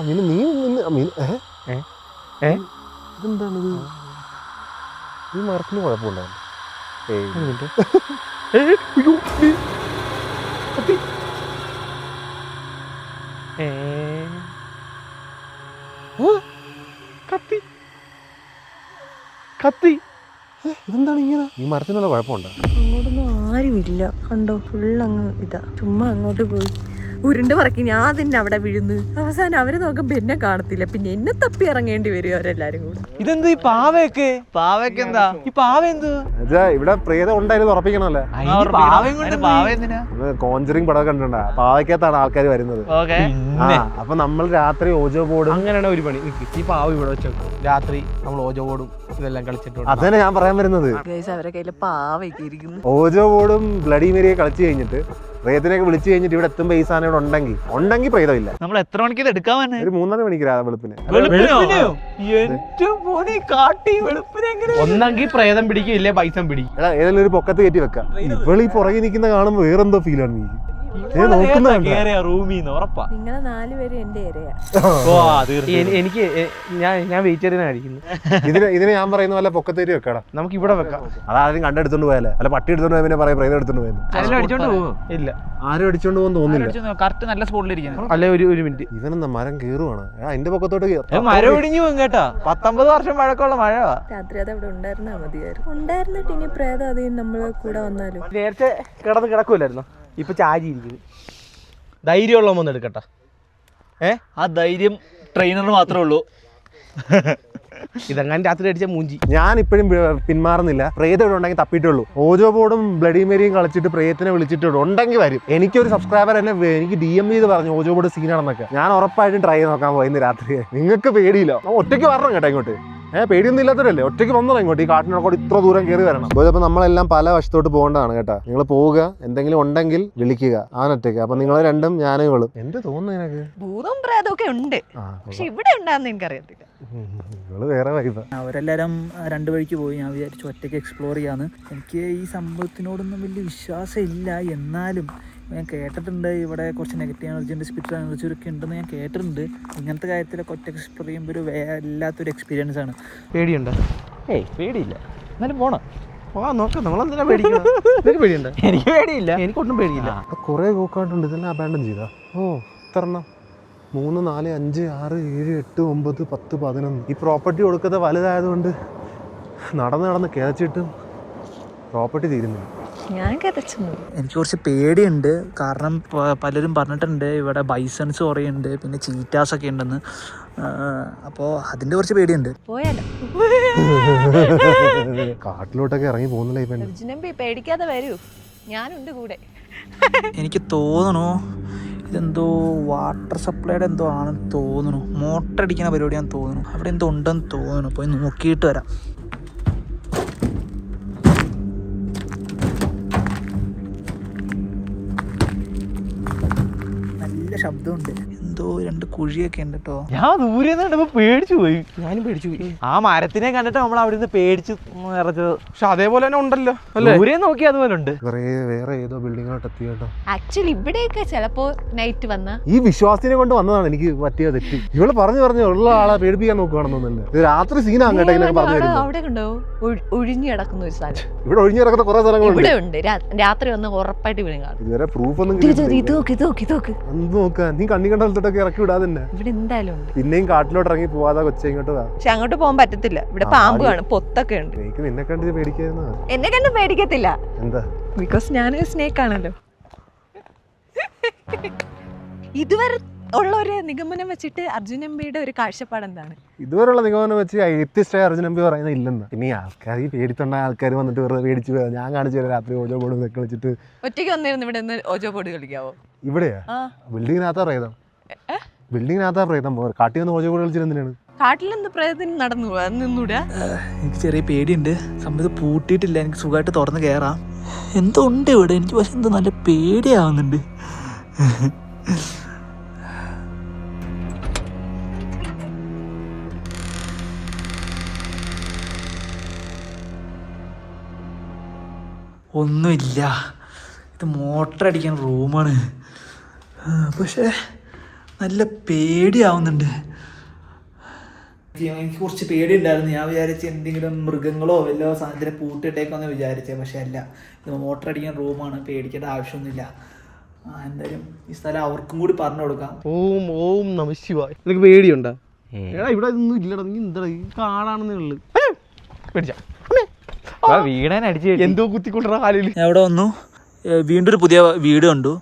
ഇതെന്താണിത്? ഈ മരത്തിന് കുഴപ്പമുണ്ടാവും. കത്തി. ഇതെന്താണ് ഇങ്ങനെ? ഈ മരത്തിനുള്ള കുഴപ്പമുണ്ടോ? അങ്ങോട്ടൊന്നും ആരുമില്ല കണ്ടോ. ഫുള്ളങ്ങ് ഇതാ. ചുമ്മാ അങ്ങോട്ട് പോയി ഉരുണ്ട് പറക്കി ഞാൻ തന്നെ അവിടെ വീഴുന്നു. അവസാനം അവരെ നോക്കുമ്പോ എന്നെ കാണത്തില്ല, പിന്നെ എന്നെ തപ്പി ഇറങ്ങേണ്ടി വരും അവരെല്ലാരും കൂടെ. ഇതെന്ത് ഈ പാവയൊക്കെ എന്താ ഈ പാവ എന്ത് ഇവിടെ പ്രേതം ഉണ്ടായിരുന്നു ഉറപ്പിക്കണല്ലേ. കോഞ്ചറിങ് പടം കണ്ടിട്ടുണ്ടാ, പാവയ്ക്കകത്താണ് ആൾക്കാർ വരുന്നത്. അപ്പൊ നമ്മൾ രാത്രി ഓജോ ബോർഡ് അങ്ങനെയാണ് ഒരു പണി. ഈ പാവ ഇവിടെ വെച്ചേക്കും, രാത്രി നമ്മൾ ഓജോ ബോർഡും ഇതെല്ലാം കളിച്ചിട്ടുണ്ട്. അതന്നെ ഞാൻ പറയാൻ വരുന്നത്. അവരെ കയ്യില് പാവയ്ക്ക് ഇരിക്കുന്നു. ഓജോ ബോർഡും ബ്ലഡി മേരിയെ കളിച്ചു കഴിഞ്ഞിട്ട് പ്രേതത്തിനൊക്കെ വിളിച്ചു കഴിഞ്ഞിട്ട് ഇവിടെ എത്തുമ്പോ ഈ സാധനം ഇവിടെ ഉണ്ടെങ്കിൽ പ്രേതമില്ല. നമ്മൾ എത്ര മണിക്ക് ഇത് എടുക്കാൻ വന്നെ? ഒരു 3:30 മണിക്ക് വെളുപ്പിന്. ഒന്നെങ്കിൽ പ്രേതം പിടിക്കും, ഇല്ലേ പൈസ പിടിക്കും. എടാ ഏതെങ്കിലും ഒരു പൊക്കത്ത് കയറ്റി വെക്കാം. ഇവളീ പുറകെ നിൽക്കുന്ന കാണുമ്പോ വേറെന്തോ ഫീലാണ് നീ റൂമിന്ന് ഉറപ്പാ. നിങ്ങളെ 4 പേരും എന്റെ ഏരിയ. എനിക്ക് ഞാൻ വെജിറ്റേറിയൻ ആയിരിക്കുന്നു. ഇതിന് ഞാൻ പറയുന്ന പോലെ പൊക്കത്ത് കയറ്റി വെക്കാടാ, നമുക്ക് ഇവിടെ വെക്കാം. അതാരും കണ്ടെടുത്തോണ്ട് പോയാലേ, അല്ല പട്ടി എടുത്തോണ്ട് പോയാൽ പിന്നെ പറയാം പ്രേതം എടുത്തോണ്ട് പോയെന്ന്. അടിച്ചോണ്ട് പോകും. ഇല്ല, ആരും അടിച്ചോണ്ട് പോകുന്ന തോന്നുന്നില്ല. കറക്റ്റ് നല്ല സ്പോട്ടിലിരിക്കുന്നു. അല്ലെ ഒരു മിനിറ്റ്. ഇവനെന്താ മരം കേറുവാണ്? അതിന്റെ പൊക്കത്തോട്ട് മരം ഒടിഞ്ഞു പോകും കേട്ടാ. 19 വർഷം പഴക്കമുള്ള മഴ. രാത്രി അത് അവിടെ ഉണ്ടായിരുന്നാ മതിയായിരുന്നു. ഉണ്ടായിരുന്നിട്ട് ഇനി പ്രേതം അധികം നമ്മളെ കൂടെ വന്നാലും. നേരത്തെ കിടന്ന് കിടക്കൂലായിരുന്നോ, ഇപ്പൊ ചാരി ഇരിക്കുന്നു. ധൈര്യമുള്ള ഒന്ന് എടുക്കട്ടെ. ആ ധൈര്യം ട്രെയിനറിന് മാത്രമേ ഉള്ളൂ. ഇതെങ്ങനെ രാത്രി അടിച്ച മൂഞ്ചി. ഞാൻ ഇപ്പോഴും പിന്മാറുന്നില്ല. പ്രേതം ഇവിടെ ഉണ്ടെങ്കിൽ തപ്പിയിട്ടുള്ളൂ. ഓജോ ബോർഡും ബ്ലഡി മേരിയും കളിച്ചിട്ട് പ്രേതത്തിനെ വിളിച്ചിട്ടുള്ളൂ. ഉണ്ടെങ്കിൽ വരും. എനിക്കൊരു സബ്സ്ക്രൈബർ എന്നെ എനിക്ക് DM ചെയ്ത് പറഞ്ഞു ഓജോ ബോർഡ് സീനാണെന്നൊക്കെ. ഞാൻ ഉറപ്പായിട്ടും ട്രൈ ചെയ്ത് നോക്കാൻ പോയി ഇന്ന് രാത്രി. നിങ്ങൾക്ക് പേടിയില്ല, ഒറ്റയ്ക്ക് വരണം കേട്ടോ ഇങ്ങോട്ട്. പേടിയൊന്നും ഇല്ലാത്തവരല്ലേ, ഒറ്റയ്ക്ക് വന്നോ ഇങ്ങോട്ട്. ഈ കാട്ടിനോട് ഇത്ര ദൂരം കയറി വരണം. അപ്പോൾ നമ്മളെല്ലാം പല വശത്തോട്ട് പോകേണ്ടതാണ് കേട്ടോ. നിങ്ങൾ പോവുക, എന്തെങ്കിലും ഉണ്ടെങ്കിൽ വിളിക്കുക. ആനൊറ്റയ്ക്ക്. അപ്പൊ നിങ്ങൾ രണ്ടും ഞാനും ഇവളും. എന്ത് തോന്നുന്നു നിനക്ക്? ഭൂതവും പ്രേതമൊക്കെ ഉണ്ട്, പക്ഷെ ഇവിടെ ഉണ്ടാകുന്ന എനിക്കറിയത്തില്ല. ഇവള് വേറെ വൈബ. അവരെല്ലാരും 2 വഴിക്ക് പോയി. ഞാൻ വിചാരിച്ചു ഒറ്റയ്ക്ക് എക്സ്പ്ലോർ ചെയ്യാന്ന്. എനിക്ക് ഈ സംഭവത്തിനോടൊന്നും വലിയ വിശ്വാസം ഇല്ല. എന്നാലും ഞാൻ കേട്ടിട്ടുണ്ട് ഇവിടെ കുറച്ച് നെഗറ്റീവ് എനർജിൻ്റെ സ്പിരിച്വൽ എനർജിയൊക്കെ ഉണ്ടെന്ന് ഞാൻ കേട്ടിട്ടുണ്ട്. ഇങ്ങനത്തെ കാര്യത്തിലൊക്കെ ഒറ്റയ്ക്ക് എക്സ്പ്ലോർ ചെയ്യുമ്പോൾ ഒരു വല്ലാത്തൊരു എക്സ്പീരിയൻസ് ആണ്. പേടിയുണ്ടോ? പേടിയില്ല, എന്നാലും പോണം. നോക്കാം, നമ്മളെന്തിനാ പേടിക്കണം? നിനക്ക് പേടിയുണ്ടോ? എനിക്ക് പേടിയില്ല, എനിക്കൊട്ടും പേടിയില്ല. കുറെ ഗോക്കാട്ടുണ്ട്, ഇതെല്ലാം അബാൻഡൻ ചെയ്താ. എത്രണ്ണം? 3, 4, 5, 6, 7, 8, 9, 10, 11. ഈ പ്രോപ്പർട്ടി കൊടുക്കാതെ വലുതായതുകൊണ്ട് നടന്ന് കിതച്ചിട്ടും പ്രോപ്പർട്ടി തീരുന്നില്ല. ഞാൻ കിതച്ചു. എനിക്ക് കുറച്ച് പേടിയുണ്ട്. കാരണം പലരും പറഞ്ഞിട്ടുണ്ട് ഇവിടെ ബൈസൺസ് കുറേ ഉണ്ട്, പിന്നെ ചീറ്റാസൊക്കെ ഉണ്ടെന്ന്. അപ്പോൾ അതിൻ്റെ കുറച്ച് പേടിയുണ്ട്. പോയാലോ? കാട്ടിലോട്ടൊക്കെ ഇറങ്ങി പോകുന്നില്ല. പേടിക്കാതെ വരൂ, ഞാനുണ്ട് കൂടെ. എനിക്ക് തോന്നണു ഇതെന്തോ വാട്ടർ സപ്ലൈയുടെ എന്തോ ആണെന്ന് തോന്നുന്നു. മോട്ടർ അടിക്കുന്ന പരിപാടിയാണെന്ന് തോന്നുന്നു. അവിടെ എന്തോ ഉണ്ടെന്ന് തോന്നുന്നു. പോയി നോക്കിയിട്ട് വരാം. നല്ല ശബ്ദമുണ്ട്, എന്തോ 2 കുഴിയൊക്കെ ഉണ്ട് കേട്ടോ. ഞാൻ ദൂരെ നിന്ന് കണ്ടപ്പോ പേടിച്ചു പോയി. ഞാനും പേടിച്ചു പോയി. ആ മരത്തിനെ കണ്ടിട്ട് നമ്മൾ അവിടെ നിന്ന് പേടിച്ച് ഇറച്ചത്. പക്ഷെ അതേപോലെ തന്നെ ഉണ്ടല്ലോ, ദൂരെ നോക്കി അതുപോലെ ഉണ്ട്. വേറെ ഏതോ ബിൽഡിങ്ങിലോട്ട് എത്തി കേട്ടോ. ആക്ച്വലി ഇവിടെയൊക്കെ ചിലപ്പോ നൈറ്റ് വന്ന ഈ വിശ്വാസത്തിനെ കൊണ്ട് വന്നതാണ് എനിക്ക് പറ്റിയ തെറ്റ്. ഇവള് പറഞ്ഞു ഉള്ള ആളെ പേടിപ്പിക്കാൻ നോക്കുകയാണെന്നൊന്നുമില്ല. ഇത് രാത്രി സീനാണ് കേട്ടോ. ഇങ്ങനെ പറഞ്ഞു അവിടെ കണ്ടോ ഒഴിഞ്ഞു കിടക്കുന്ന ഒരു സ്ഥലം. ഇവിടെ ഒഴിഞ്ഞു കിടക്കുന്ന കുറെ സ്ഥലങ്ങളുണ്ട്. ഇവിടെ ഉണ്ട്. രാത്രി വന്ന് ഉറപ്പായിട്ട് ഇവിടെ കാണും. ഇതുവരെ പ്രൂഫ് ഒന്നും നോക്കാം. നീ കണ്ണി കണ്ട സ്ഥലത്തോട്ടൊക്കെ ഇറക്കി വിടാതെ തന്നെ. ഇവിടെ എന്തായാലും ഉണ്ട്. പിന്നെയും കാട്ടിലോട്ട് ഇറങ്ങി പോവാതെ കൊച്ചെ ഇങ്ങോട്ട് വാ. പക്ഷെ അങ്ങോട്ട് പോകാൻ പറ്റത്തില്ല, ഇവിടെ പാമ്പ് കാണും, പൊത്തൊക്കെ ഉണ്ട്. എനിക്ക് നിന്നെ കണ്ട് പേടിക്കായിരുന്ന. എന്നെ കണ്ട് പേടിക്കത്തില്ല, എന്താ? ബിക്കോസ് ഞാനൊരു സ്നേക്ക് ആണല്ലോ. ഇതുവരെ ഉള്ള ഒരു നിഗമനം വെച്ചിട്ട് അർജുൻ എംപിയുടെ ഒരു കാഴ്ചപ്പാട് എന്താണ്? ഇതുവരെയുള്ള നിഗമനം വെച്ച് എത്തിസ്റ്റായ അർജുൻ എംപി പറയുന്നത് ഇല്ലെന്ന്. പിന്നെ ഈ ആൾക്കാർ ഈ പേടിത്തുണ്ടായ ആൾക്കാർ വന്നിട്ട് വെറുതെ പേടിച്ചു പോയാ. ഞാൻ കാണിച്ചു തരാം രാത്രി ഓജോ ബോർഡ് ഇതൊക്കെ കളിച്ചിട്ട്. ഒറ്റയ്ക്ക് വന്നിരുന്നു ഇവിടെ നിന്ന് ഓജോ ബോർഡ് കളിക്കാവോ? ഇവിടെയാ? ബിൽഡിങ്ങിനകത്താ പ്രേതം. ബിൽഡിങ്ങിനകത്താ പ്രേതം. കാട്ടി വന്ന് ഓജോ ബോർഡ് കളിച്ചിരുന്തിനാണ്? കാട്ടിലെന്ത് പ്രേതത്തിന് നടന്നു പോവാ? നിന്നൂടാ? എനിക്ക് ചെറിയ പേടിയുണ്ട്. സംഭവം പൂട്ടിയിട്ടില്ല, എനിക്ക് സുഖമായിട്ട് തുറന്ന് കയറാം. എന്തോ ഉണ്ട് ഇവിടെ. എനിക്ക് പക്ഷെ എന്തോ നല്ല പേടിയാവുന്നുണ്ട്. ഒന്നുമില്ല, ഇത് മോട്ടർ അടിക്കാൻ റൂമാണ്. പക്ഷേ നല്ല പേടിയാവുന്നുണ്ട്. എനിക്ക് കുറച്ച് പേടിയുണ്ടായിരുന്നു. ഞാൻ വിചാരിച്ച് എന്തെങ്കിലും മൃഗങ്ങളോ വല്ലോ സാധനത്തിനെ പൂട്ടിയിട്ടേക്കോന്ന് വിചാരിച്ചേ. പക്ഷെ അല്ല, ഇത് മോട്ടർ അടിക്കാൻ റൂമാണ്, പേടിക്കേണ്ട ആവശ്യമൊന്നുമില്ല. എന്തായാലും ഈ സ്ഥലം അവർക്കും കൂടി പറഞ്ഞു കൊടുക്കാം. ഓം നമഃ ശിവായ. നിനക്ക് പേടിയുണ്ടോ? എടാ ഇവിടെ ഒന്നും ഇല്ലടാ, നീ എന്താ കാണാണെന്നേ ഉള്ളു. പേടിച്ചാ വീണൻ അടിച്ചു എന്തോ കുത്തിക്കൊണ്ടാ കാലിൽ. ഞാൻ ഇവിടെ വന്നു, വീണ്ടും ഒരു പുതിയ വീട് കണ്ടു.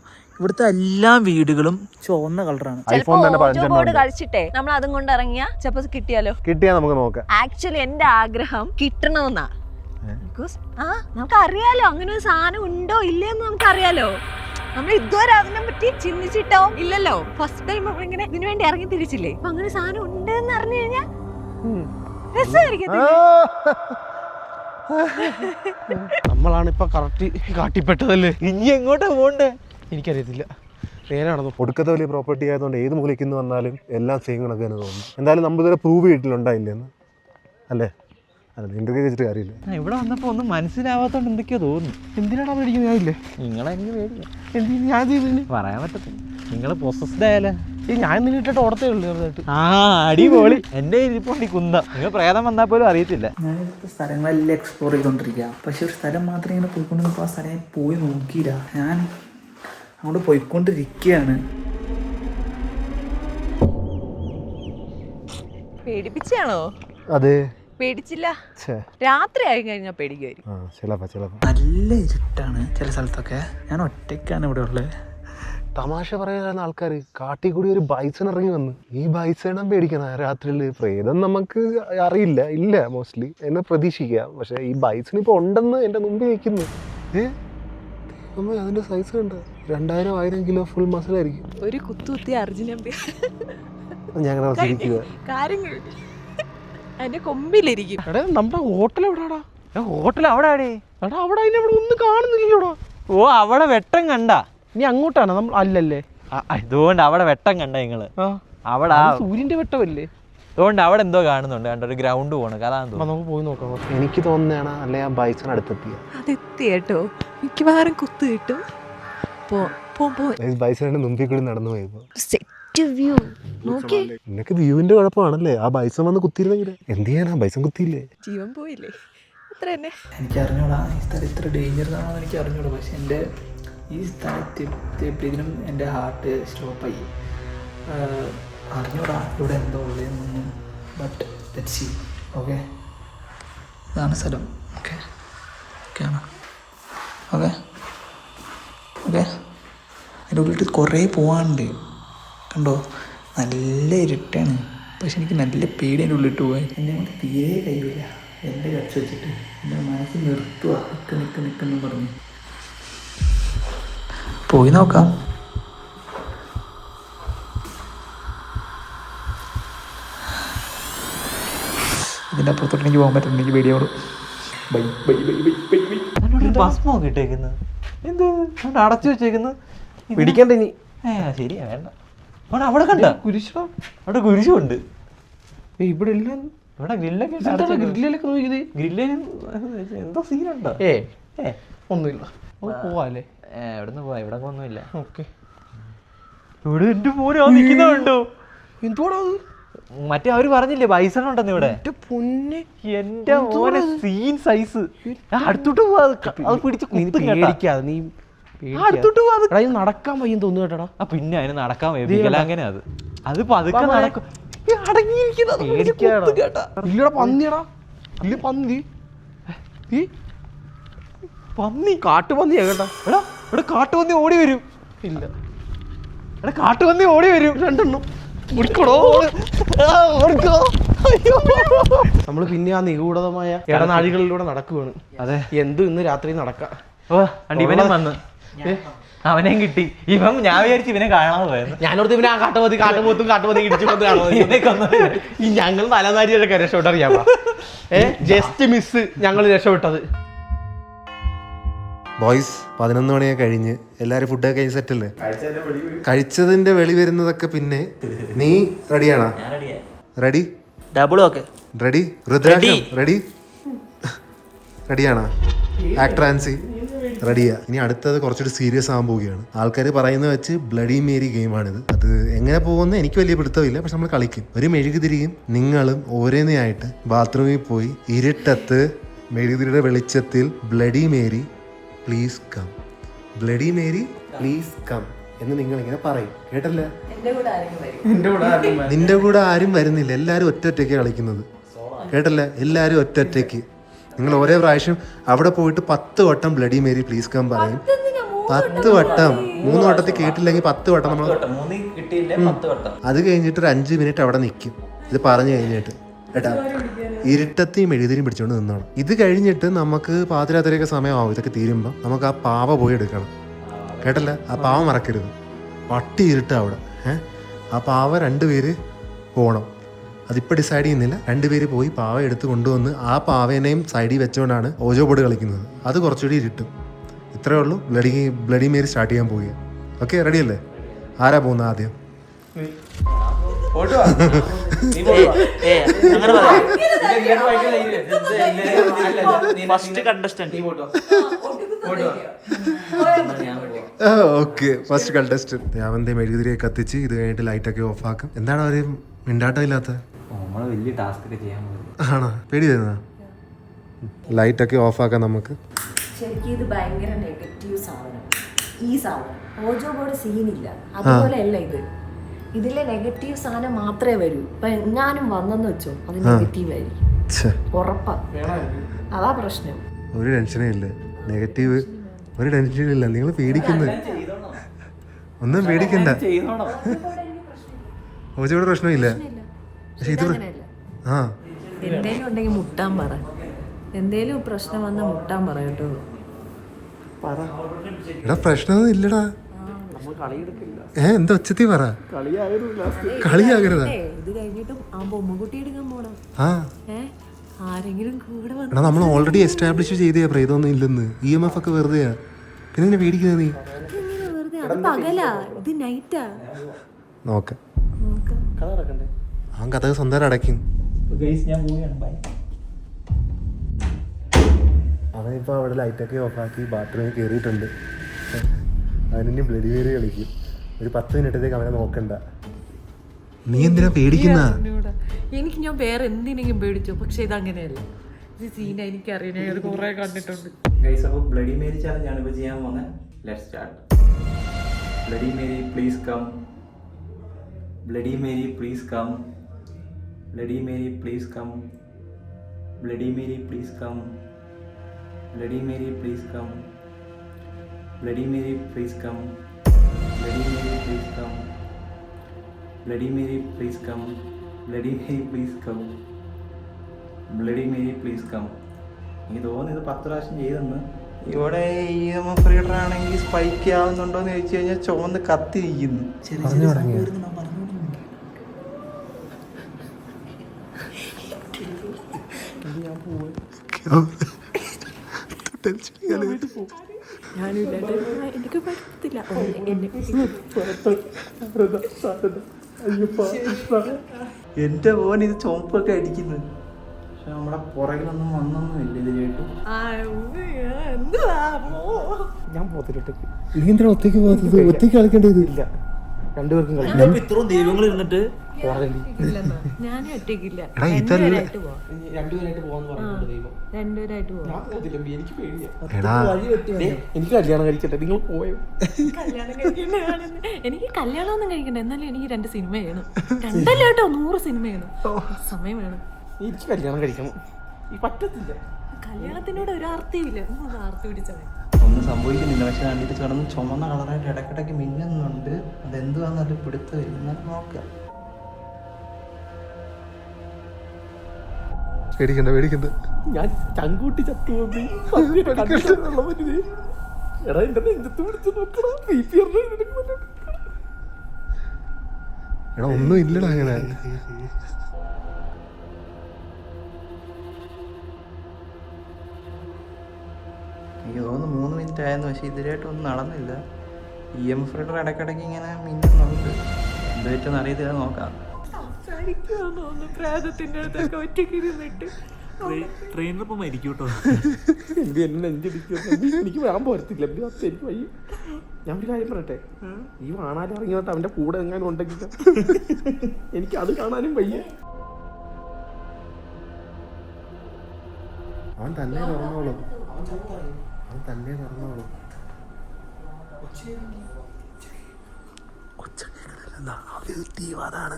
ഇവിടുത്തെ എല്ലാ വീടുകളും ചുവന്ന കളറാണ്. ഐഫോൺ തന്നെ 15 ബോർഡ് കളിച്ചിട്ടേ നമ്മൾ അതും കൊണ്ട് ഇറങ്ങിയ ചിലപ്പോ കിട്ടിയാലോ. കിട്ടിയാ നമുക്ക് നോക്കാം. ആക്ച്വലി എന്റെ ആഗ്രഹം കിട്ടണമെന്നാ. ബിക്കോസ് നമുക്ക് അറിയാലോ അങ്ങനെ ഒരു സാധനം ഉണ്ടോ ഇല്ലയെന്ന് നമുക്ക് അറിയാലോ. നമ്മൾ ഇതുവരെ അതിനെ പറ്റി ചിന്തിച്ചിട്ടോ ഇല്ലല്ലോ. ഫസ്റ്റ് ടൈം നമ്മളിങ്ങനെ ഇതിനു വേണ്ടി ഇറങ്ങി തിരിച്ചില്ലേ. അപ്പൊ അങ്ങനെ സാധനം ഉണ്ട് എന്ന് അറിഞ്ഞു കഴിഞ്ഞാൽ രസമായിരിക്കത്തില്ലേ? നമ്മളാണ് ഇപ്പൊ കറക്റ്റ് കാട്ടിപ്പെട്ടതല്ലേ. ഇനി എങ്ങോട്ടാ പോണ്ടേ എനിക്കറിയത്തില്ല. നേരെ നടന്നു. ഒടുക്കത്തെ വലിയ പ്രോപ്പർട്ടി ആയതുകൊണ്ട് ഏത് മൂലയ്ക്ക് വന്നാലും എല്ലാം സെയിം കണക്ക് തന്നെ തോന്നുന്നു. എന്തായാലും നമ്മൾ ഇതുവരെ പ്രൂവ് ചെയ്തിട്ടുണ്ടായില്ലെന്ന് അല്ലേ? അല്ല ഇന്റർവ്യൂ വെച്ചിട്ട് കാര്യമില്ല. ഇവിടെ വന്നപ്പോ ഒന്നും മനസ്സിലാവാത്തോണ്ട് എന്തൊക്കെയോ തോന്നുന്നു. എന്തിനാടാ പേടിക്കുന്നത്? ഞാനില്ലേ. നിങ്ങളെങ്ങനെ പേടിക്കാം? എന്തിന് ഞാൻ ചെയ്തിന് പറയാൻ പറ്റത്തില്ല. നിങ്ങൾ പൊസസ്ഡ് ആയാലേ. ഞാൻ നിന്നിട്ട് ഓടത്തേ ഉള്ളൂ ചെറുതായിട്ട്. ആ അടിപൊളി. എന്റെ ഇരിപ്പുണ്ട് കുന്ത. നിങ്ങൾ പ്രേതം വന്നാൽ പോലും അറിയത്തില്ല. ഞാനിപ്പോൾ സ്ഥലങ്ങളെല്ലാം എക്സ്പ്ലോർ ചെയ്തുകൊണ്ടിരിക്കുക. പക്ഷെ ഒരു സ്ഥലം മാത്രം ഇങ്ങനെ പോയിക്കൊണ്ടിരുന്നപ്പോൾ ആ സ്ഥലം പോയി നോക്കിയില്ല. ഞാൻ അങ്ങോട്ട് പോയിക്കൊണ്ടിരിക്കുകയാണ്. പേടിപ്പിച്ചാണോ? അതെ, പേടിച്ചില്ല. രാത്രി ആയി കഴിഞ്ഞാൽ പേടിക്കുമായിരിക്കും. നല്ല ഇരുട്ടാണ് ചില സ്ഥലത്തൊക്കെ. ഞാൻ ഒറ്റയ്ക്കാണ് ഇവിടെ ഉള്ളത്. തമാശ പറയുന്ന ആൾക്കാർ കാട്ടിൽ കൂടി ഒരു ബൈസൺ ഇറങ്ങി വന്നു. ഈ ബൈസണം പേടിക്കണം രാത്രിയിൽ. പ്രേതം നമുക്ക് അറിയില്ല, ഇല്ല മോസ്റ്റ്ലി എന്ന് പ്രതീക്ഷിക്കാം. പക്ഷെ ഈ ബൈസൺ ഇപ്പോൾ ഉണ്ടെന്ന് എൻ്റെ മുമ്പിൽ നിൽക്കുന്നു. അതിന്റെ സൈസ് കണ്ട 2000 കിലോ ഫുൾ മസിലായിരിക്കും. ഒരു കുത്തുകുത്തി അർജുന ഞങ്ങൾ കാര്യങ്ങൾ അതിന്റെ കൊമ്പിലിരിക്കും. എടാ നമ്മുടെ ഹോട്ടൽ എവിടാടാ? ഹോട്ടൽ അവിടെ ആടേ. എടാ അവിടെ അതിനെവിടെ ഒന്നും കാണുന്നില്ലല്ലോടാ. ഓ അവിടെ വെട്ടം കണ്ട. ഇനി അങ്ങോട്ടാണ് നമ്മൾ അല്ലല്ലേ? അതുകൊണ്ട് അവിടെ വെട്ടം കണ്ട നിങ്ങള്. അവിടെ സൂര്യന്റെ വെട്ടമല്ലേ? അതുകൊണ്ട് അവിടെ എന്തോ കാണുന്നുണ്ട്. കണ്ട ഒരു ഗ്രൗണ്ട് പോണ്. അതാണ് നമുക്ക് പോയി നോക്കാം. എനിക്ക് തോന്നുന്നതാണ് അല്ലെ ആ ബൈസൺ അടുത്തെത്തിയ. അതെത്തി കേട്ടോ. മിക്കവാറും കുത്തു കിട്ടും. ബൈസണിന്റെ മുമ്പിൽ കൂടി നടന്നു പോയപ്പോ വ്യൂ നോക്കി. നിനക്ക് വ്യൂവിന്റെ കുഴപ്പമാണല്ലേ? ആ ബൈസൺ വന്ന് കുത്തിയിരുന്നെങ്കിൽ എന്ത് ചെയ്യാനാ? ബൈസൺ കുത്തിയില്ലേ, ജീവൻ പോയില്ലേ? അത്ര തന്നെ. എനിക്ക് അറിഞ്ഞൂടാ ഈ സ്ഥലം ഇത്ര ഡേഞ്ചറാണെന്ന് എനിക്ക് അറിഞ്ഞൂടാ. പക്ഷെ എൻ്റെ ഈ സ്ഥലത്തെത്തിയപ്പോഴേക്കും എൻ്റെ ഹാർട്ട് സ്റ്റോപ്പായി. അറിഞ്ഞൂടാ ഇവിടെ എന്തോ ഉള്ളതെന്നൊന്നും. But let's see. ഓക്കെ, ഇതാണ് സ്ഥലം. ഓക്കെ ഓക്കെയാണ്. Okay okay. അതിൻ്റെ ഉള്ളിൽ കുറേ പോകാനുണ്ട്. കണ്ടോ, നല്ല ഇരുട്ടാണ്. പക്ഷെ എനിക്ക് നല്ല പേടി അതിൻ്റെ ഉള്ളിട്ട് പോകാൻ. എന്നെ കൊണ്ട് തീരെ കഴിയില്ല. എൻ്റെ കച്ച് വെച്ചിട്ട് എൻ്റെ മനസ്സിൽ നിർത്തുക. നിൽക്കുന്നു പറഞ്ഞു. പോയി നോക്കാം. ഇതിൻ്റെ അപ്പുറത്തോട്ട് എനിക്ക് പോകാൻ പറ്റും. എനിക്ക് പേടിയോട്. Bye bye bye bye bye bye. ഭസ്മോ കിട്ടേക്കുന്നത് എന്ത് അടച്ചു വെച്ചേക്കുന്നത്? പിടിക്കണ്ട ഇനി. ശരിയാ, വേണ്ട. അവിടെ കണ്ട കുരിശോ? അവിടെ കുരിശുണ്ട്. ഇവിടെ ഇല്ല. ഇവിടെ ഗ്രില്ലൊക്കെ ഗ്രില്ലൊക്കെ നോക്കിയത്. ഗ്രില്ലിന് എന്തോ സീനുണ്ടോ? ഒന്നുമില്ല. പോവാല്ലേ? എവിടെന്ന് പോവാ? ഇവിടെ ഒന്നുമില്ല. ഓക്കെ. ഇവിടെ എന്റെ മോനെ നിൽക്കുന്നുണ്ടോ? എന്തോടാ അത്? മറ്റേ അവര് പറഞ്ഞില്ലേ ബൈസൺ ഉണ്ടെന്ന് ഇവിടെ. പൊന്നെ എന്റെ മോനെ സീൻ സൈസ്. അടുത്തോട്ട് പോവാ. അത് പിടിച്ച് പേടിക്കാതെ നീ. അടുത്തോട്ട് പോവാ. നടക്കാൻ വയ്യെന്ന് തോന്നുന്നു കേട്ടടാ. പിന്നെ അതിന് നടക്കാൻ വയ്യ. അങ്ങനെ അത് പതുക്കെ നടക്കും. ഇല്ലടാ പന്നിയടാ. ഇല്ല പന്നി. പന്നി കാട്ടുപന്നിയാ കേട്ടാ. എടാ ഇവിടെ കാട്ടുപന്നി ഓടി വരും. ഇല്ല എടാ കാട്ടുപന്നി ഓടി വരും. രണ്ടെണ്ണം. നമ്മള് പിന്നെ ആ നിഗൂഢമായ ഇടനാഴികളിലൂടെ നടക്കുവാണ്. അതെ, എന്തും ഇന്ന് രാത്രി നടക്കാം. ഇവനെ വന്ന് അവനെയും കിട്ടി. ഇവൻ ഞാൻ വിചാരിച്ചു ഇവനെ കാണാതെ പോയത്. ഞാനോടത്ത് ഇവനെ കാട്ടുപോത്തും ഇടിച്ചു ഈ ഞങ്ങൾ തലനാരിയൊക്കെ രക്ഷപ്പെട്ടറിയാമോ? ജസ്റ്റ് മിസ് ഞങ്ങൾ രക്ഷപ്പെട്ടത്. ബോയ്സ് 11 മണിയൊക്കെ കഴിഞ്ഞ് എല്ലാവരും ഫുഡൊക്കെ കഴിഞ്ഞ് സെറ്റല്ലേ? കഴിച്ചതിന്റെ വെളി വരുന്നതൊക്കെ പിന്നെ. നീ റെഡിയാണോ? റെഡി? Double okay. റെഡി? രുദ്രാക്ഷം റെഡി? റെഡിയാണോ? ആക്ടർ ആൻസി റെഡിയാ? ഇനി അടുത്തത് കുറച്ചുകൂടി സീരിയസ് ആകാൻ പോവുകയാണ്. ആൾക്കാർ പറയുന്നത് വെച്ച് ബ്ലഡി മേരി ഗെയിമാണിത്. അത് എങ്ങനെ പോകുമെന്ന് എനിക്ക് വലിയ പിടുത്തമില്ല. പക്ഷെ നമ്മൾ കളിക്കും. ഒരു മെഴുകുതിരിയും നിങ്ങളും ഓരോന്നായിട്ട് ബാത്റൂമിൽ പോയി ഇരുട്ടത്ത് മെഴുകുതിരിയുടെ വെളിച്ചത്തിൽ bloody Mary please come, bloody Mary please come എന്ന് നിങ്ങൾ ഇങ്ങനെ പറയും. കേട്ടല്ലേ? നിന്റെ കൂടെ ആരും വരുന്നില്ല. എല്ലാവരും ഒറ്റയ്ക്ക് കളിക്കുന്നത്. കേട്ടല്ലേ? എല്ലാവരും ഒറ്റയ്ക്ക്. നിങ്ങൾ ഒരേ പ്രാവശ്യം അവിടെ പോയിട്ട് 10 വട്ടം ബ്ലഡി മേരി പ്ലീസ് കം പറയും. 10 വട്ടം 3 വട്ടത്തിൽ കേട്ടില്ലെങ്കിൽ 10 വട്ടം നമ്മൾ 3 കിട്ടിയില്ലേ 10 വട്ടം. അത് കഴിഞ്ഞിട്ട് ഒരു 5 മിനിറ്റ് അവിടെ നിൽക്കും ഇത് പറഞ്ഞു കഴിഞ്ഞിട്ട് കേട്ടാ. ഇരുട്ടത്തെയും എഴുതിരിയും പിടിച്ചോണ്ട് നിന്നോണം. ഇത് കഴിഞ്ഞിട്ട് നമുക്ക് പാതിരാത്രിയൊക്കെ സമയമാവും. ഇതൊക്കെ തീരുമ്പോൾ നമുക്ക് ആ പാവ പോയി എടുക്കണം കേട്ടല്ല. ആ പാവ മറക്കരുത്. പട്ടി ഇരുട്ടാ അവിടെ. ആ പാവ 2 പേര് പോകണം. അതിപ്പോൾ ഡിസൈഡ് ചെയ്യുന്നില്ല. 2 പേര് പോയി പാവ എടുത്ത് കൊണ്ടുവന്ന് ആ പാവേനെയും സൈഡിൽ വെച്ചുകൊണ്ടാണ് ഓജോ ബോർഡ് കളിക്കുന്നത്. അത് കുറച്ചുകൂടി ഇരുട്ടും. ഇത്രയേ ഉള്ളൂ. ബ്ലഡി മേരി സ്റ്റാർട്ട് ചെയ്യാൻ പോവുക. ഓക്കെ, റെഡി അല്ലേ? ആരാ പോകുന്നത് ആദ്യം? First contestant. Okay, first contestant. അവന്റെ മെഴുകുതിരിയെ കത്തിച്ച് ഇത് കഴിഞ്ഞിട്ട് ലൈറ്റൊക്കെ ഓഫ് ആക്കും. എന്താണ് അവര് മിണ്ടാട്ടം ഇല്ലാത്ത? നമ്മള് വലിയ ടാസ്ക് ഒക്കെ ചെയ്യാൻ പോകും. ആണോ? പേടി തരുന്ന? ലൈറ്റൊക്കെ ഓഫ് ആക്കാം നമുക്ക്. ശരിക്കും ഇത് ഭയങ്കര നെഗറ്റീവ് സാധനം. ഈ സാധനം ഓജോ ബോർഡ് സീനില്ല, അതുപോലെ അല്ല ഇത്. ഇതിലെ നെഗറ്റീവ് സാധനം മാത്രമേ വരൂ. ഇപ്പൊ ഞാനും വന്നെന്ന് വെച്ചോ, അത് നെഗറ്റീവ് ആയിരിക്കും, ഉറപ്പാ. അതാ പ്രശ്നം. ഒരു ടെൻഷനും ഇല്ല. നെഗറ്റീവ് ഒരു ടെൻഷനും ഇല്ല. നിങ്ങൾ പേടിക്കുന്നത് ഒന്നും പേടിക്കണ്ട. ഓജോയുടെ പ്രശ്നമില്ല. പക്ഷെ ഇത് ആ എന്തേലും ഉണ്ടെങ്കിൽ മുട്ടാൻ പറ. എന്തേലും പ്രശ്നം വന്നാൽ മുട്ടാൻ പറ കേട്ടോ. എടാ പ്രശ്നമൊന്നും ഇല്ലടാ. എന്താ ഒച്ചത്തി പറ. കളിയാകരുതാ. ഇത് കഴിഞ്ഞിട്ടും ആ ബൊമ്മക്കുട്ടി എടുക്കാൻ പോണം. ആ ആരെങ്കിലും കൂടെ വന്നു. എടാ നമ്മൾ ഓൾറെഡി എസ്റ്റാബ്ലിഷ് ചെയ്തേ പ്രേതമൊന്നും ഇല്ലെന്ന്. EMF ഒക്കെ വെറുതെയാ. പിന്നെ എന്നെ പേടിക്കുന്നത് നീ? വെറുതെ, അത് പകലാ, ഇത് നൈറ്റാ. നോക്കാം. അവൻ കഥ സ്വന്തം അടയ്ക്കും. ഞാൻ പോവുകയാണ്. ബൈ. അവനിപ്പോൾ അവിടെ ലൈറ്റൊക്കെ ഓഫാക്കി ബാത്റൂമിൽ കയറിയിട്ടുണ്ട്. അവനിനി ബ്ലഡി മേരി കളിക്കും. ഒരു 10 മിനിറ്റത്തേക്ക് അവനെ നോക്കണ്ട. നീ എന്തിനാ പേടിക്കുന്ന? എനിക്ക് ഞാൻ വേറെ എന്തിനെങ്കിലും പേടിച്ചു, പക്ഷെ ഇതങ്ങനെയല്ല. ഇത് സീന എനിക്കറിയാം, ഞാൻ ഇത് കുറെ കണ്ടിട്ടുണ്ട്. ഗൈസ്, അപ്പോൾ ബ്ലഡി മേരി ചാലഞ്ച് ആണ് ഇപ്പോൾ ചെയ്യാൻ പോകുന്നത്. Let's start. Bloody Mary please come. Bloody Mary please come. Bloody Mary please come. Bloody Mary please come. Bloody Mary please come. Bloody Mary please come. Bloody Mary please come. Bloody Mary please come. Bloody Mary please come. Bloody Mary please come. എനിക്ക് തോന്നുന്നു ഇത് 10 പ്രാവശ്യം ചെയ്തെന്ന്. ഇവിടെ EMF reader ആണെങ്കിൽ spike ആവുന്നുണ്ടോ എന്ന് ചോദിച്ചു കഴിഞ്ഞാൽ ചുവന്ന് കത്തിരിക്കുന്നു. പറഞ്ഞു തുടങ്ങിയ എനിക്ക് പറ്റത്തില്ല. എന്റെ മോൻ ഇത് ചുമപ്പൊക്കെ അടിക്കുന്നു. പക്ഷെ നമ്മുടെ പുറകിലൊന്നും വന്നൊന്നുമില്ല ഇതിലേട്ട്. ഞാൻ പോത്തിട്ട് നീ എന്തിനാ ഒറ്റയ്ക്ക് പോകുന്നത്? ഒറ്റയ്ക്ക് കളിക്കേണ്ടത് ഇല്ല. രണ്ടുപേർക്കും കളിക്കാം. ഇത്രയും ദൈവങ്ങൾ ഇരുന്നിട്ട് ഞാനും ഒറ്റയ്ക്കില്ല, എടാ ഇതല്ല. രണ്ടുപേരായിട്ട് പോകാന്ന് പറഞ്ഞിട്ടുണ്ട് ദൈവം. രണ്ടുപേരായിട്ട് പോവാം. ഞാൻ പോകത്തില്ല, എനിക്ക് പേടിയാ. എടാ എനിക്ക് കല്യാണം കഴിക്കട്ടെ, നിങ്ങൾ പോയോ? കല്യാണം കഴിക്കണ്ട. എനിക്ക് കല്യാണം ഒന്നും കഴിക്കണ്ട, എന്നാലും എനിക്ക് 2 സിനിമ ചെയ്യണം. 2 അല്ല കേട്ടോ, 100 സിനിമ ചെയ്യണം. സമയം വേണം. എനിക്ക് കല്യാണം കഴിക്കണം. ഈ പറ്റത്തില്ല. കല്യാണത്തിനോട് ഒരു ആർത്തിയില്ല. ഒന്ന് ആർത്തി പിടിച്ചവൻ. ഒന്നും സംഭവിക്കുന്നില്ല. പക്ഷെ കണ്ടിട്ട് കിടന്ന് ചുമന്ന കളറായിട്ട് ഇടയ്ക്കിടയ്ക്ക് മിന്നുന്നുണ്ട്. അതെന്തുവാന്നല്ല പിടുത്തമില്ല. എന്നാലും നോക്കാം. പേടിക്കണ്ട പേടിക്കണ്ട. ഞാൻ ചങ്കൂട്ടി ചത്തു പോയി. എടാ എന്റെ നെഞ്ചത്ത് പിടിച്ച് നോക്കടാ. എടാ ഒന്നും ഇല്ലടാ അങ്ങനെ. എനിക്ക് തോന്നുന്നു 3 മിനിറ്റ് ആയെന്ന്. പക്ഷെ ഇതിലായിട്ടൊന്നും നടന്നില്ല. EMF റീഡർ ഇടയ്ക്കിടയ്ക്ക് ഇങ്ങനെ മിന്നുന്നുണ്ട്. എന്തായിട്ടൊന്നും അറിയത്തില്ല. നോക്കാം. പ്രേതത്തിന്റെ അടുത്തൊക്കെ ഒറ്റയ്ക്ക് ഇരുന്നിട്ട് ട്രെയിനിലിപ്പോൾ മരിക്കും കേട്ടോ. എന്റെ എന്നെ നെഞ്ചടിക്കുന്നു. എനിക്ക് വരാൻ പോരത്തില്ല. എനിക്ക് വയ്യ. ഞാൻ ഒരു കാര്യം പറയട്ടെ, ഈ വാണാലും ഇറങ്ങി വന്നിട്ട് അവന്റെ കൂടെ എങ്ങാനും ഉണ്ടെങ്കിൽ എനിക്ക് അത് കാണാനും വയ്യ. അവൻ തന്നെ തുറന്നോളും. അവൻ തന്നെ തുറന്നോളും. അതാണ്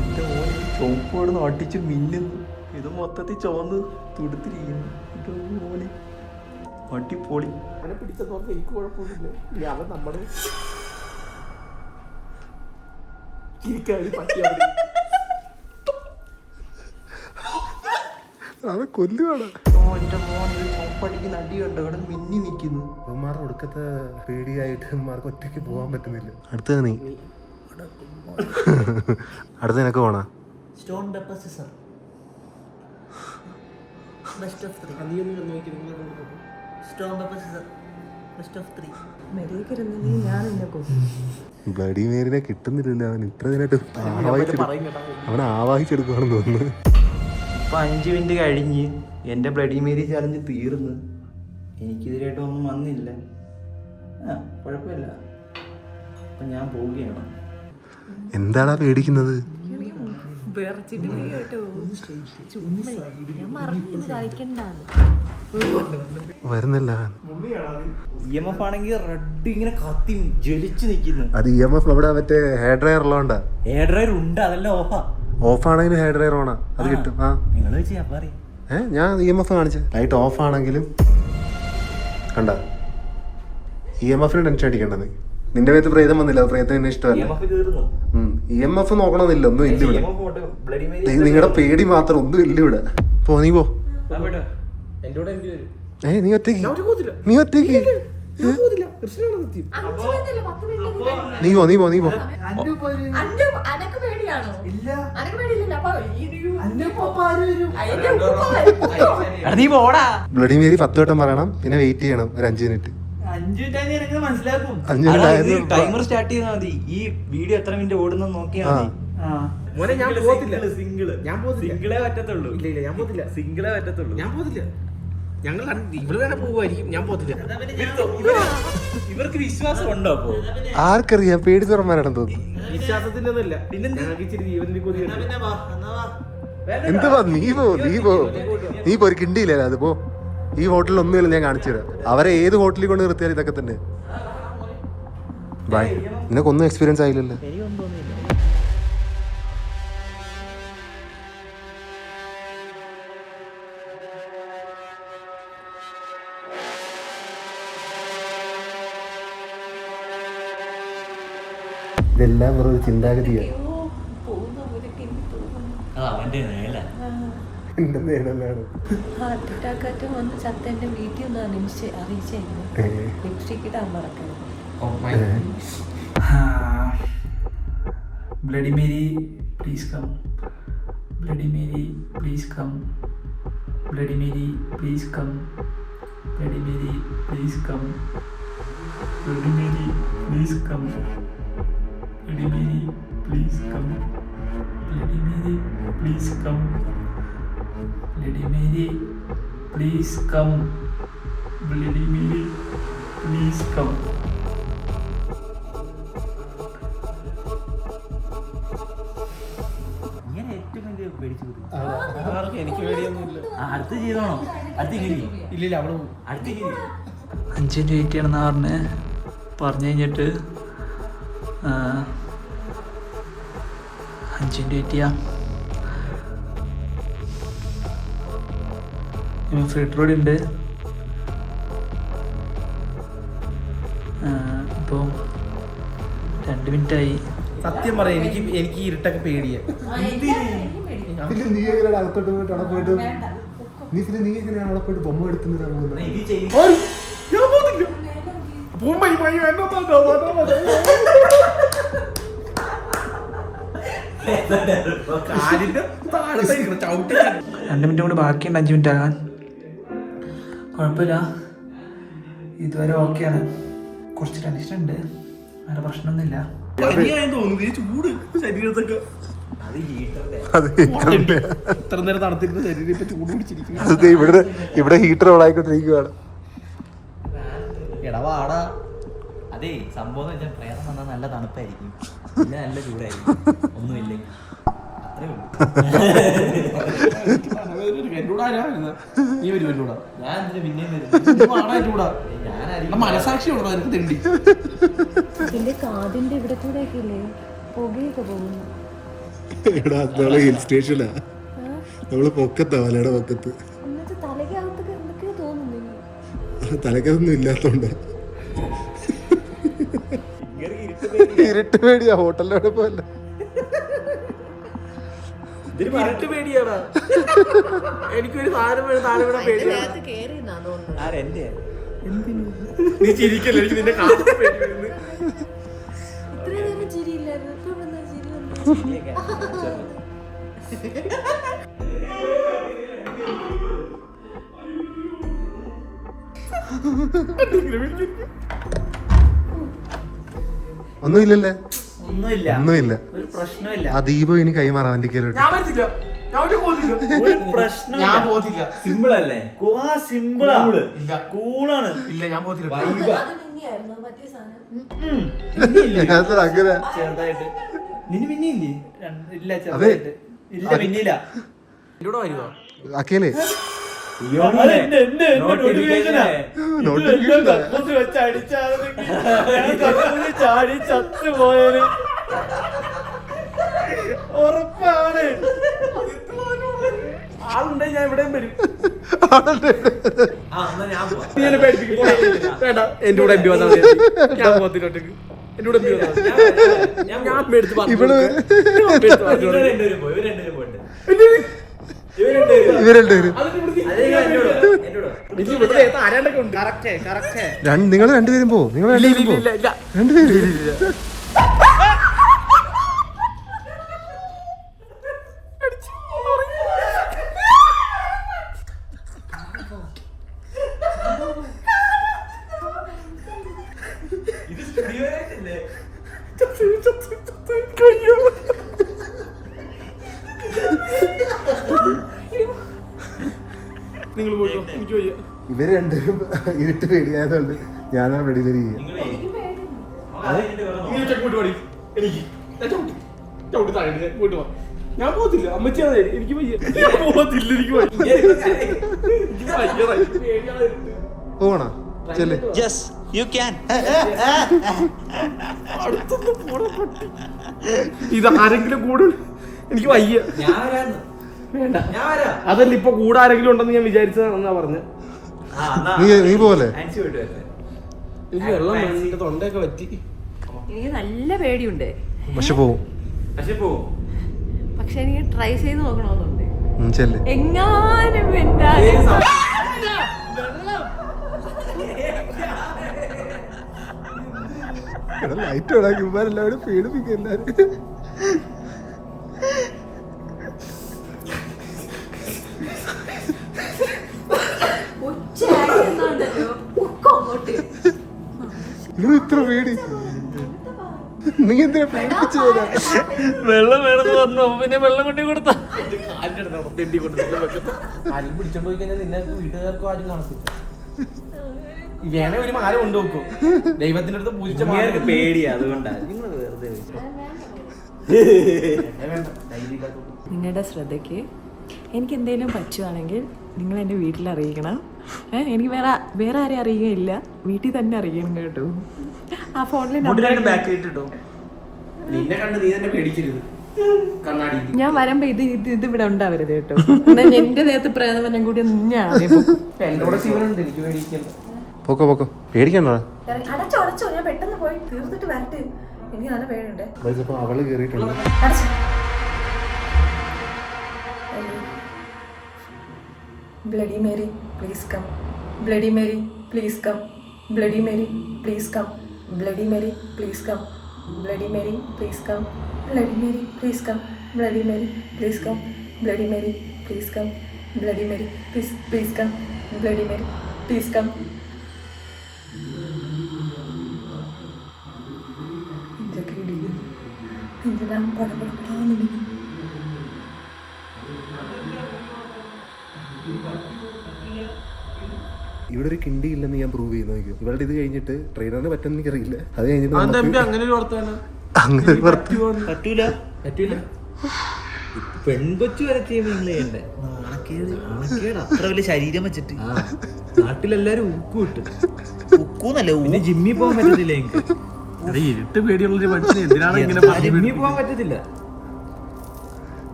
എൻ്റെ മോൻ ചുവപ്പോട് ഒട്ടിച്ച് മിന്നുന്നു. ഇത് മൊത്തത്തിൽ ചുവന്ന് തുടുത്തിരിക്കുന്നു. എൻ്റെ മോന് അടിപൊളി. അവനെ പിടിച്ചെന്ന് പറഞ്ഞാൽ എനിക്ക് കുഴപ്പമൊന്നുമില്ല. ഇനി അവൻ നമ്മുടെ അവൻ കൊല്ലുവാണ്. മിന്നി നിൽക്കുന്നു. അവന്മാരുടെ ഒടുക്കത്തെ പേടിയായിട്ട് അവന്മാർക്ക് ഒറ്റയ്ക്ക് പോകാൻ പറ്റുന്നില്ല. അടുത്ത നീ അടുത്ത നിനക്ക് പോണാ? Stone paper scissor best of 3. Stone paper scissor best of 3. മെരേക്കിരുന്നെങ്കിൽ ഞാൻ എന്നെ കൊല്ലും. ബ്ലഡി മേരിനെ കിട്ടുന്നില്ലല്ലോ. അവൻ ഇത്ര ദിനായിട്ട് അവനെ ആവാഹിച്ചെടുക്കുവാണെന്ന് തോന്നുന്നു. ഇപ്പം 5 മിനിറ്റ് കഴിഞ്ഞ് എൻ്റെ ബ്ലഡി മേരി ചാലഞ്ച് തീർന്ന്. എനിക്കിതിലായിട്ടൊന്നും വന്നില്ല. കുഴപ്പമില്ല. അപ്പം ഞാൻ പോവുകയാണ്. എന്താടാ പേടിക്കുന്നത്? വിറച്ചിട്ട് പോയി കേട്ടോ. ഞാൻ മറന്നു കളിക്കണ്ടാണ്. വരുന്നില്ല. EMF ആണെങ്കിൽ റെഡ് ഇങ്ങനെ കത്തി ജ്വലിച്ച് നിൽക്കുന്നു. അത് EMF അവിടെ മറ്റേ ഹെയർ ഡ്രയർ ഉള്ളതുകൊണ്ടാ. എയർ ഡ്രയർ ഉണ്ട്, അതെല്ലാം ഓഫാ. ഓഫാണെങ്കിലും ഹെയർ ഡ്രയർ ഓണാ, അത് കിട്ടും. ആ നിങ്ങൾ വെച്ചാൽ പറയും. ഞാൻ EMF കാണിച്ചു. ലൈറ്റ് ഓഫ് ആണെങ്കിലും കണ്ട EMF ടെൻഷൻ അടിക്കണ്ടത്. നിന്റെ മേത്ത് പ്രേതം വന്നില്ല, അത് പ്രേതം എന്നെ ഇഷ്ടമല്ല. EMF തീർന്നു. EMF നോക്കണമെന്നില്ല, ഒന്നും ഇല്ല ഇവിടെ. ബ്ലഡി മേരി നിങ്ങളുടെ പേടി മാത്രം, ഒന്നും ഇല്ല ഇവിടെ. പോ നീ പോ. എൻ്റെ കൂടെ എനിക്ക് വരും. നീ ഒറ്റയ്ക്ക് നീ ഒറ്റയ്ക്ക് നീ പോ നീ പോ നീ പോ. അനക്ക് പേടിയാണോ? അനക്ക് പേടിയില്ലല്ലോ. അപ്പൊ നീ പോടാ. ബ്ലഡി മേരി 10 വട്ടം പറയണം, പിന്നെ വെയിറ്റ് ചെയ്യണം ഒരു 5 മിനിറ്റ്. 5 മിനിറ്റ് എനിക്ക് മനസ്സിലാക്കും. 5 മിനിറ്റ് ടൈമർ സ്റ്റാർട്ട് ചെയ്താൽ മതി. ഈ വീഡിയോ എത്ര മിനിറ്റ് ഓടുന്നു നോക്കിയാൽ മതി. മോനെ ഞാൻ പോകത്തില്ല. ഞാൻ സിംഗിളേ പറ്റത്തുള്ളൂ. ഇല്ല ഞാൻ പോകത്തില്ല. സിംഗിളേ പറ്റത്തുള്ളൂ. ഞാൻ പോകത്തില്ല. ഞങ്ങൾ ഇവിടെ തന്നെ പോകുമായിരിക്കും. ഞാൻ പോകത്തില്ല. ഇവർക്ക് വിശ്വാസം ഉണ്ടോ? അപ്പോ ആർക്കറിയാം, പേടി തുറമാരാണെന്ന് തോന്നുന്നു. വിശ്വാസത്തിന്റെ ഒന്നുമില്ല. ഞങ്ങൾക്ക് ഇച്ചിരി ജീവനിൽ കൊതിയുണ്ട്. എന്തുവാ നീ പോ നീ പോ. ഒരു കിണ്ടിയില്ല അത് പോ. ഈ ഹോട്ടലിൽ ഒന്നുമില്ല, ഞാൻ കാണിച്ചു തരാം. അവരെ ഏത് ഹോട്ടലിൽ കൊണ്ട് നിർത്തിയാലും ഇതൊക്കെ തന്നെ. ബൈ. നിനക്കൊന്നും എക്സ്പീരിയൻസ് ആയില്ലല്ലോ. ഇതെല്ലാം ഒരു ചിന്താഗതിയാണ്. അവന്റെ നേല എന്റെ നേടല്ലാണ്. ഹാർട്ട് അറ്റാക്ക് ആയിട്ട് വന്ന് ചത്തേന്റെ വീട്ടിൽ ഒന്ന് അറിയിച്ചായിരുന്നു. ലിപ്സ്റ്റിക് ഇടാൻ മറക്കണം. Bloody Mary please come. Bloody Mary please come. Bloody Mary please come. Bloody Mary please come. Bloody Mary please come. Bloody Mary please come. Bloody Mary please come. Bloody Mary please come. Bloody Mary please come. ഇങ്ങനെ ഏറ്റവും വലിയ പേടിച്ചു കൊടുക്കും. എനിക്ക് പേടിയൊന്നുമില്ല. അടുത്ത് ചെയ്തോണോ? അടുത്ത് ഇല്ലില്ല അവള് അടുത്ത് 5 മിനിറ്റ് വെയിറ്റ് ചെയ്യണമെന്ന് പറഞ്ഞു കഴിഞ്ഞിട്ട് 5 മിനിറ്റ് വെയിറ്റ് ചെയ്യാം. ഫ്രിഡ് റോഡ് ഉണ്ട്. ഇപ്പോൾ 2 മിനിറ്റായി. സത്യം പറയാം, എനിക്ക് ഇരുട്ടൊക്കെ പേടിയാ. നീ എങ്ങനെയാണ് അകത്തോട്ട് പോയിട്ട് അവിടെ പോയിട്ട് നീ എങ്ങനെയാണ് അവിടെ പോയിട്ട് ബൊമ്മ എടുത്തുന്നത്? ഞാൻ പോകത്തില്ല. കാലിന്റെ താഴത്തെ 2 മിനിറ്റ് കൂടി ബാക്കിയുണ്ട് 5 മിനിറ്റ് ആകാൻ. കുഴപ്പമില്ല, ഇതുവരെ ഓക്കെയാണ്. കുറച്ച് ടെൻഷൻ ഉണ്ട്, വേറെ പ്രശ്നമൊന്നുമില്ല. ചൂട് ശരീരത്തൊക്കെ ഇത്ര നേരം തണുത്തിരുന്ന ശരീരം ഇപ്പൊ ചൂട് പിടിച്ചിരിക്കുന്നു. ഇവിടെ ഹീറ്റർ ഓണായിക്കൊണ്ടിരിക്കുകയാണ്. എടവാടാ. അതേ സംഭവം എന്ന് വെച്ചാൽ പ്രേതം വന്നാൽ നല്ല തണുപ്പായിരിക്കും, പിന്നെ നല്ല ചൂടായിരിക്കും. ഒന്നുമില്ലേ, അത്രേ ഉള്ളൂ. നീ വരുമല്ലൂടാ. ഞാൻ എന്തിനാ പിന്നെയും വരും? മനസാക്ഷി ഉണ്ടോ എനിക്ക് തെണ്ടി? എന്റെ കാതിന്റെ ഇവിടെ കൂടെ ഒക്കെ ഇല്ലേ പുകയൊക്കെ പോകുന്നു. ഹിൽ സ്റ്റേഷനാ, നമ്മള് പൊക്കത്താ, മലയുടെ പൊക്കത്ത്. എന്നിട്ട് തലയ്ക്കകത്തൊക്കെ എന്തൊക്കെയോ തോന്നുന്നു. തലക്കതൊന്നും ഇല്ലാത്തോണ്ട് ഇരുട്ട് പേടിയാ ഹോട്ടലിലോടെ പോലെ. ഇരുട്ട് പേടിയാടാ. എനിക്കൊരു സാധനം വേണം, താഴെ വീണാ പേടിയാണ്. ആരെന്റെ നീ ചിരിക്കല്ലേ, എനിക്ക് നിന്നെ കാണുമ്പോ പേടി വരുന്നു. ഒന്നുമില്ലല്ലേ? ഒന്നുമില്ല, ഒന്നുമില്ല. ഒരു പ്രശ്നമില്ല. ആ ദീപം ഇനി കൈമാറാം വണ്ടിക്കലോട്ട്. ഞാൻ പറ്റില്ല, ഞാൻ ഒട്ടും പോകുന്നില്ല. ഒരു പ്രശ്നം ഞാൻ പോകത്തില്ല. സിമ്പിൾ അല്ലേ? സിമ്പിളാ, കൂളാണ്. ഇല്ല, ഞാൻ പോകത്തില്ല. അങ്ങനെ ചെറുതായിട്ട് നിന് പിന്നില്ലേ? ഇല്ല, അതെ. ചെറുതായിട്ട് ഇല്ല, പിന്നില്ല. എന്നോട് വരുവോ? അക്കേലേ ചാടി ചത്തു പോയത് ഉറപ്പാണ്. ആളുണ്ടെ ഞാൻ എവിടെയും വരും. ആ, എന്നാ ഞാൻ പോവാം. നീ എന്നെ പേടിപ്പിക്കും. വേണ്ട, എന്റെ കൂടെ എംപി വന്നാൽ മതി. ഞാൻ പോകത്തില്ല ഒറ്റക്ക്. എന്റെ കൂടെ എംപി വന്നാൽ മതി. ഞാൻ എടുത്ത് പറഞ്ഞു. ഇവള് ഇവര് രണ്ടുപേരും പോയി, ഇവര് രണ്ടുപേരും പോയിട്ട്. ഇവര് രണ്ടുപേരും ഇവരെല്ലാവരും ആരാണ്ടൊക്കെ ഉണ്ട്. കറക്റ്റ്. നിങ്ങൾ രണ്ടുപേരും പോ. നിങ്ങൾ രണ്ടുപേരും പോ. രണ്ടുപേരും ഇത് സ്റ്റുഡിയോയിലല്ലേ? നിങ്ങൾ പോയിട്ടോ, എനിക്ക് വയ്യ. ഇവര് രണ്ടുപേരും ഇരുട്ട് പേടിയായതുകൊണ്ട് ഞാനാ വെടിയിലിരിക്കുക. നിങ്ങളെ അത് കഴിഞ്ഞിട്ട് വേറെ നീ ഒറ്റക്ക് പോയിട്ട് പാടി. എനിക്ക് ഞാൻ ചവിട്ടി താഴെ ഇട്. പോയിട്ട് വാ. ഞാൻ പോകത്തില്ല, അമ്മച്ചിയാണ്. എനിക്ക് വയ്യ. ഞാൻ പോകത്തില്ല, എനിക്ക് വയ്യ. എനിക്ക് വയ്യടാ, എനിക്ക് പേടിയാണ് ഇരുട്ട്. പോകണോ? ചെല്ലേ. Yes, you can. അടുത്തൊന്ന് പോടാ പട്ടി. ഇത് ആരെങ്കിലും കൂടെ എനിക്ക് വയ്യ. ഞാൻ വരാന്ന്. വേണ്ട, ഞാൻ വരാം. അതല്ല ഇപ്പൊ കൂടെ ആരെങ്കിലും ഉണ്ടെന്ന് ഞാൻ വിചാരിച്ചതാണെന്നാ പറഞ്ഞത്. ആ, എന്നാ നീ പോലെ ആൻസി പോയിട്ട് വരട്ടെ. എനിക്ക് വെള്ളം വേണ്ട, എന്റെ തൊണ്ടയൊക്കെ പറ്റി. എനിക്ക് നല്ല പേടിയുണ്ട്, പക്ഷെ പോവും. പക്ഷെ പോവും. പക്ഷെ എനിക്ക് ട്രൈ ചെയ്ത് നോക്കണമെന്നുണ്ട്. ചെല്ലേ. എങ്ങാനും ലൈറ്റ് ഓടാക്കി എല്ലാവരും പേടിപ്പിക്കും എല്ലാരും. ഇത് ഇത്ര പേടി? നീ എന്തിനാ പേടിപ്പിച്ചു തരാ? വെള്ളം വേണമെന്ന് പറഞ്ഞു, പിന്നെ വെള്ളം കൊണ്ടു കൊടുത്താ. ആരും പിടിച്ചോണ്ട് പോയി കഴിഞ്ഞാൽ നിന്നെ വീട്ടുകാർക്കും ആരും കാണത്തില്ല. വേണേ ഒരു മാല കൊണ്ടുവെക്കും. ദൈവത്തിന്റെ അടുത്ത് പൂജിച്ച മാല. പേടിയാ, അതുകൊണ്ടാ. നിങ്ങൾ വെറുതെ നിങ്ങളുടെ ശ്രദ്ധയ്ക്ക് എനിക്ക് എന്തെങ്കിലും പറ്റുവാണെങ്കിൽ നിങ്ങൾ എൻ്റെ വീട്ടിൽ അറിയിക്കണം. എനിക്ക് വേറെ ആരെയും അറിയുകയില്ല, വീട്ടിൽ തന്നെ അറിയിക്കണം കേട്ടോ. ആ ഫോണിൽ ബാക്ക് ഇട്ടോ. നിന്നെ കണ്ട് നീ തന്നെ പേടിക്കരുത്. കണ്ണാടി ഞാൻ വരുമ്പോ ഇത് ഇവിടെ ഉണ്ടാവരുത് കേട്ടോ. എന്റെ ദേഹത്ത് പ്രേതവനം കൂടി ഞാൻ എന്നോട് ശിവനുണ്ട്, എനിക്ക് പേടിക്കല്ല. പൊക്കോ പേടിക്കണ്ട. അടച്ചോ, ഞാൻ പെട്ടെന്ന് പോയി തീർത്തിട്ട് വരട്ടെ. എനിക്ക് നല്ല പേടിയുണ്ട്. അവള് കേറിയിട്ടുണ്ട്. Bloody Mary, please come. Bloody Mary, please come. Bloody Mary, please come. Bloody Mary, please come. Bloody Mary, please come. Bloody Mary, please come. Bloody Mary, please come. Bloody Mary, please come. Bloody Mary, please come. Bloody Mary, please come. ഇതൊക്കെ ഇടിക്കും. എന്തിനാണ് പടപടപടാന്നിരിക്കും? ഇവിടെ ഒരു കിണ്ടി ഇല്ലെന്ന് ഞാൻ prove ചെയ്യുന്ന നോക്കിയോ. ഇവരുടെ ഇത് കഴിഞ്ഞിട്ട് ട്രെയിനറിന് പറ്റുന്ന എനിക്കറിയില്ല. അത് കഴിഞ്ഞിട്ട് അങ്ങനെ ഒരു വർത്തമാനം അങ്ങനെ പറ്റൂല. പെൺകൊച്ചു വരെ ചെയ്യുമ്പോ നിങ്ങൾ ചെയ്യണ്ടേ? നാണക്കേട് അത്ര വലിയ ശരീരം വെച്ചിട്ട്. നാട്ടിലെല്ലാരും ഉക്കു കിട്ടും. ഉക്കൂന്നല്ല, പിന്നെ ജിമ്മിൽ പോകാൻ പറ്റത്തില്ല എനിക്ക്. ഇരുട്ട് പേടിയുള്ളൊരു മനുഷ്യന് എന്തിനാണ് ഇങ്ങനെ ജിമ്മിൽ പോകാൻ പറ്റത്തില്ല.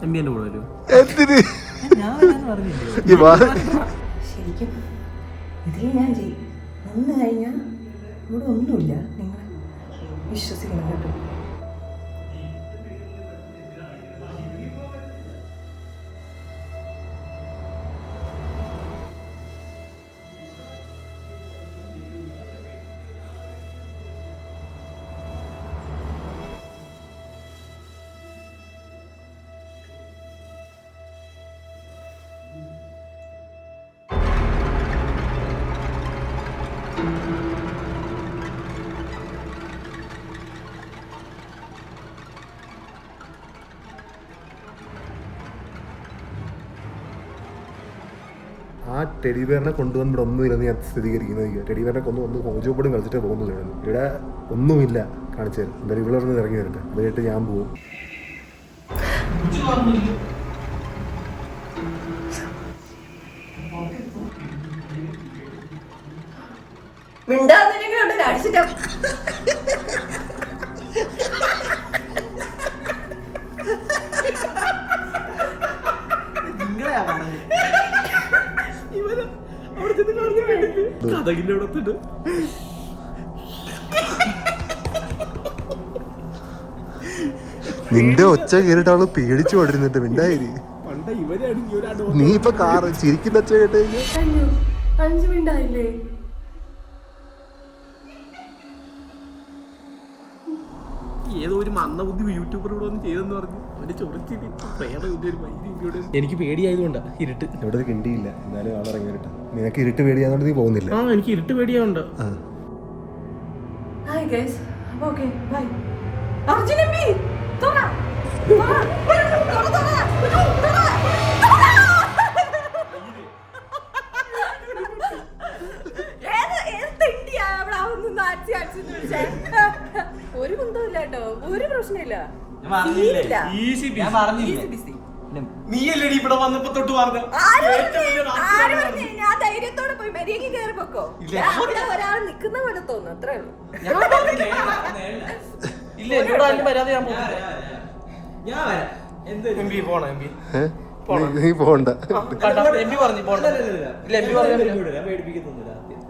എന്റെ കൂടെ വരും. ഞാൻ വരാന്ന് പറഞ്ഞില്ലേ? ശരിക്കും ഇതിൽ ഞാൻ വന്നു കഴിഞ്ഞാൽ ഇവിടെ ഒന്നുമില്ല, നിങ്ങൾ വിശ്വസിക്കണം കേട്ടോ. ആ ടെഡി ബെയറിനെ കൊണ്ടുവന്ന് ഇവിടെ ഒന്നുമില്ലെന്ന് ഞാൻ സ്ഥിരീകരിക്കുന്നത്. ടെഡി ബെയറിനെ ഒന്ന് ഹോജോ ബോർഡും കളിച്ചിട്ടേ പോകുന്നത്. ഇവിടെ ഒന്നുമില്ല കാണിച്ചു തരും. എന്തായാലും ഇവിടെ നിന്ന് ഇറങ്ങി വരട്ടെ, അതിനായിട്ട് ഞാൻ പോകും. മിണ്ടാതിരിക്കുന്നുണ്ട് അടിച്ചിട്ടാ. കഥകിന്റെ അടുത്തിട്ട് നിന്റെ ഒച്ച കേട്ടിട്ട് അവള് പേടിച്ചു കൊണ്ടിരുന്നിട്ട് മിണ്ടായി. പണ്ട ഇവരാണെങ്കിൽ ഒരാണ്ട് നീ ഇപ്പൊ കാറ് ചിരിക്കുന്ന ഒച്ച കേട്ട് കഴിഞ്ഞാൽ 5 മിനിറ്റ് ആയില്ലേ? ഏതോ ഒരു മന്ദബുദ്ധി യൂട്യൂബർ ഇവിടെ വന്ന് ചെയ്തെന്ന് പറഞ്ഞു. അവന്റെ ചൊറിച്ചിട്ട് എനിക്ക് പേടിയായതുകൊണ്ടാ ഇരുട്ട്. ഇവിടെ ഒരു കിണ്ടിയില്ല, എന്നാലും ആൾ ഇറങ്ങി വരട്ടെ. നിനക്ക് ഇരുട്ട് പേടിയായതുകൊണ്ട് നീ പോകുന്നില്ല. ആ എനിക്ക് ഇരുട്ട് പേടിയാവുണ്ട്. Hi guys, okay bye. Arjun MP തുറ തുറ തുറ തുറ. ഒരു കുന്തമില്ല കേട്ടോ, ഒരു പ്രശ്നമില്ല. നീയല്ലേടി ഇവിടെ വന്നപ്പോ തൊട്ട് പറഞ്ഞു. ഞാൻ ധൈര്യത്തോടെ പോയി മര്യാദ കയറി പൊക്കോ. ഒരാൾ നിക്കുന്ന പോലെ തോന്നുന്നു, അത്രേ ഉള്ളൂ. ഇല്ല എന്നോട് അതിന് വരാതെ ഞാൻ പോകും. ഞാൻ വരാം. എം പി പോണോ? എം പി നീ പോണ്ട. എം പി പറഞ്ഞു പോണ്ട. ഇല്ല എം പി പറഞ്ഞു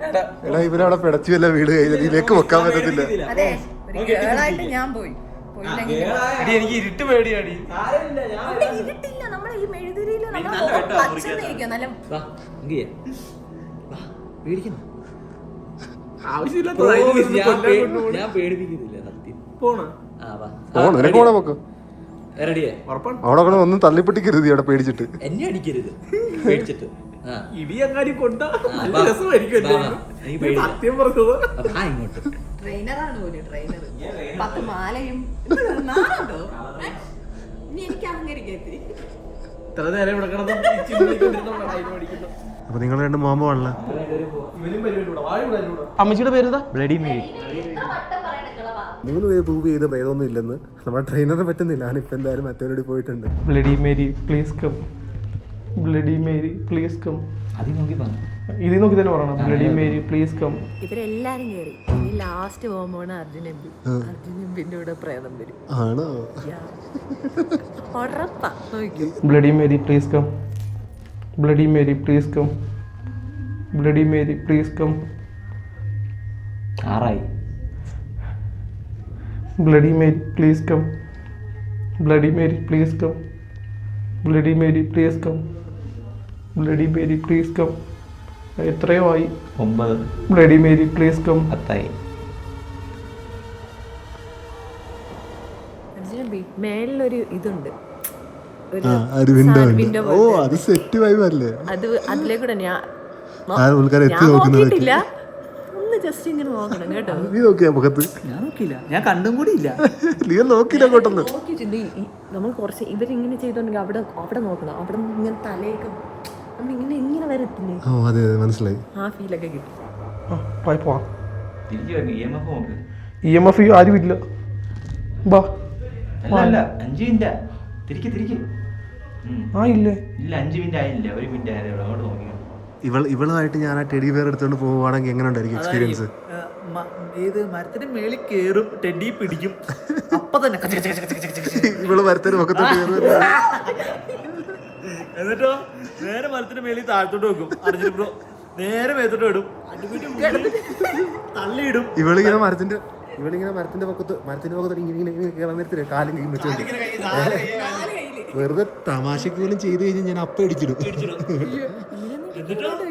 എടാ ഇവരവിടെ പിടച്ചു വല്ല വീട് കഴിഞ്ഞാൽ ഇതിലേക്ക് വെക്കാൻ പറ്റത്തില്ല. അതെ, ഒരു കേളായിട്ട് ഞാൻ പോയി. എനിക്ക് ഇരുട്ട് പേടിയാടി. അവിടെ ഇരുട്ടില്ല, നമ്മളെ ഈ മെഴുതിരിയില് പച്ചന്നിരിക്കും നല്ല. ആവശ്യമില്ലാത്ത ഞാൻ പേടിപ്പിക്കുന്നില്ല സത്യം. പോണോ? പോണ നിനക്ക് പോണ പൊക്കോ. റെഡിയാ? അവിടെ കൂടെ ഒന്നും തള്ളിപ്പൊട്ടിക്കരുത് അവിടെ പേടിച്ചിട്ട്. എന്നെ അടിക്കരുത് പേടിച്ചിട്ട്. ഇടി അങ്ങാടി കൊണ്ട രസമായിരിക്കും. സത്യം പറഞ്ഞത് ഇങ്ങോട്ട് ട്രെയിനറാണ് പോലും, ട്രെയിനർ 10 മാലയും നാളുണ്ടോ? ഇനി എനിക്ക് അഹങ്കരിക്കത്തി. ഇത്ര നേരം ഇവിടെ കിടന്നു. അപ്പൊ നിങ്ങൾ രണ്ട് മോമ ആണല്ലോ. അമ്മച്ചിയുടെ പേരെന്താ? Bloody Mary. 3 പേര് പ്രൂവ് ചെയ്ത് പ്രേതമൊന്നും ഇല്ലെന്ന്. നമ്മുടെ ട്രെയിനറിന് പറ്റുന്നില്ല. ഞാനിപ്പോ എന്തായാലും മറ്റവരോട് പോയിട്ടുണ്ട്. Bloody Mary please come. Bloody Mary please come. അതിൽ നോക്കി പറഞ്ഞു. ഇതിൽ നോക്കി തന്നെ പറയണം. Bloody Mary please come. ഇവരെല്ലാരും കയറി. ഇനി ലാസ്റ്റ് പോകുമ്പോണ് അർജുൻ എംപി. അർജുൻ എംപിന്റെ കൂടെ പ്രേതം വരും. ആണോ? ഉറപ്പാ, നോക്കൂ. Bloody Mary please come. Bloody Mary please come. Bloody Mary please come. 6 ആയി. Bloody Mary please come. Bloody Mary please come. Bloody Mary please come. Bloody Mary please come. എത്രയോ ആയി? 9. Bloody Mary please come. 10 ആയി. Arjun MP മേളിലൊരു ഇതുണ്ട്, window. ഓ അത് set vibe അല്ലേ? അത് അതിലേക്കൂടെ ഞാൻ നോക്കിയിട്ടില്ല. ഒന്ന് ജസ്റ്റ് ഇങ്ങനെ നോക്കണം കേട്ടോ. നീ നോക്കിയാ മുഖത്ത്? ഞാൻ നോക്കിയില്ല, ഞാൻ കണ്ടും കൂടി ഇല്ല. നീ നോക്കിയില്ല അങ്ങോട്ടൊന്ന്. നോക്കിയിട്ടുണ്ട്. നമ്മൾ കുറച്ച് ഇവരിങ്ങനെ ചെയ്തോണ്ടെങ്കിൽ അവിടെ അവിടെ നോക്കണം. അവിടെ ഇങ്ങനെ തലയൊക്കെ നമ്മളിങ്ങനെ ഇങ്ങനെ വരത്തില്ലേ, ഓ അതെ മനസ്സിലായി. ആ ഫീലൊക്കെ കിട്ടും. പോവാം. EMF നോക്ക്. EMF ആരുമില്ല. ബാ. അല്ല 5 മിനിറ്റ് തിരിക്ക്. ആ ഇല്ലേ? ഇല്ല 5 മിനിറ്റ് ആയില്ല. 1 മിനിറ്റ് ആയതേ ഉള്ളൂ. അങ്ങോട്ട് നോക്കി. ഇവളുമായിട്ട് ഞാൻ ആ ടെഡി ബെയർ എടുത്തോണ്ട് പോവുകയാണെങ്കിൽ എങ്ങനെ ഉണ്ടായിരിക്കും എക്സ്പീരിയൻസ്? ഏത് മരത്തിന് മേളിൽ കയറും, ടെഡി പിടിക്കും, അപ്പൊ തന്നെ ഇവള് മരത്തിന് മുഖത്തോട്ട് എന്നിട്ടോ നേരെ മരത്തിന് മേളിൽ താഴത്തോട്ട് വെക്കും. അർജുൻ ബ്രോ നേരെ മേത്തോട്ട് ഇടും, തള്ളിയിടും. ഇവളിങ്ങനെ മരത്തിന്റെ പൊക്കത്ത് ഇങ്ങനെ കയറാൻ നേരത്തില്ലേ കാലും കൈയും വെച്ചോണ്ട് വെറുതെ തമാശക്ക് പോലും ചെയ്ത് കഴിഞ്ഞാൽ ഞാൻ അപ്പം ഇടിച്ചിടും.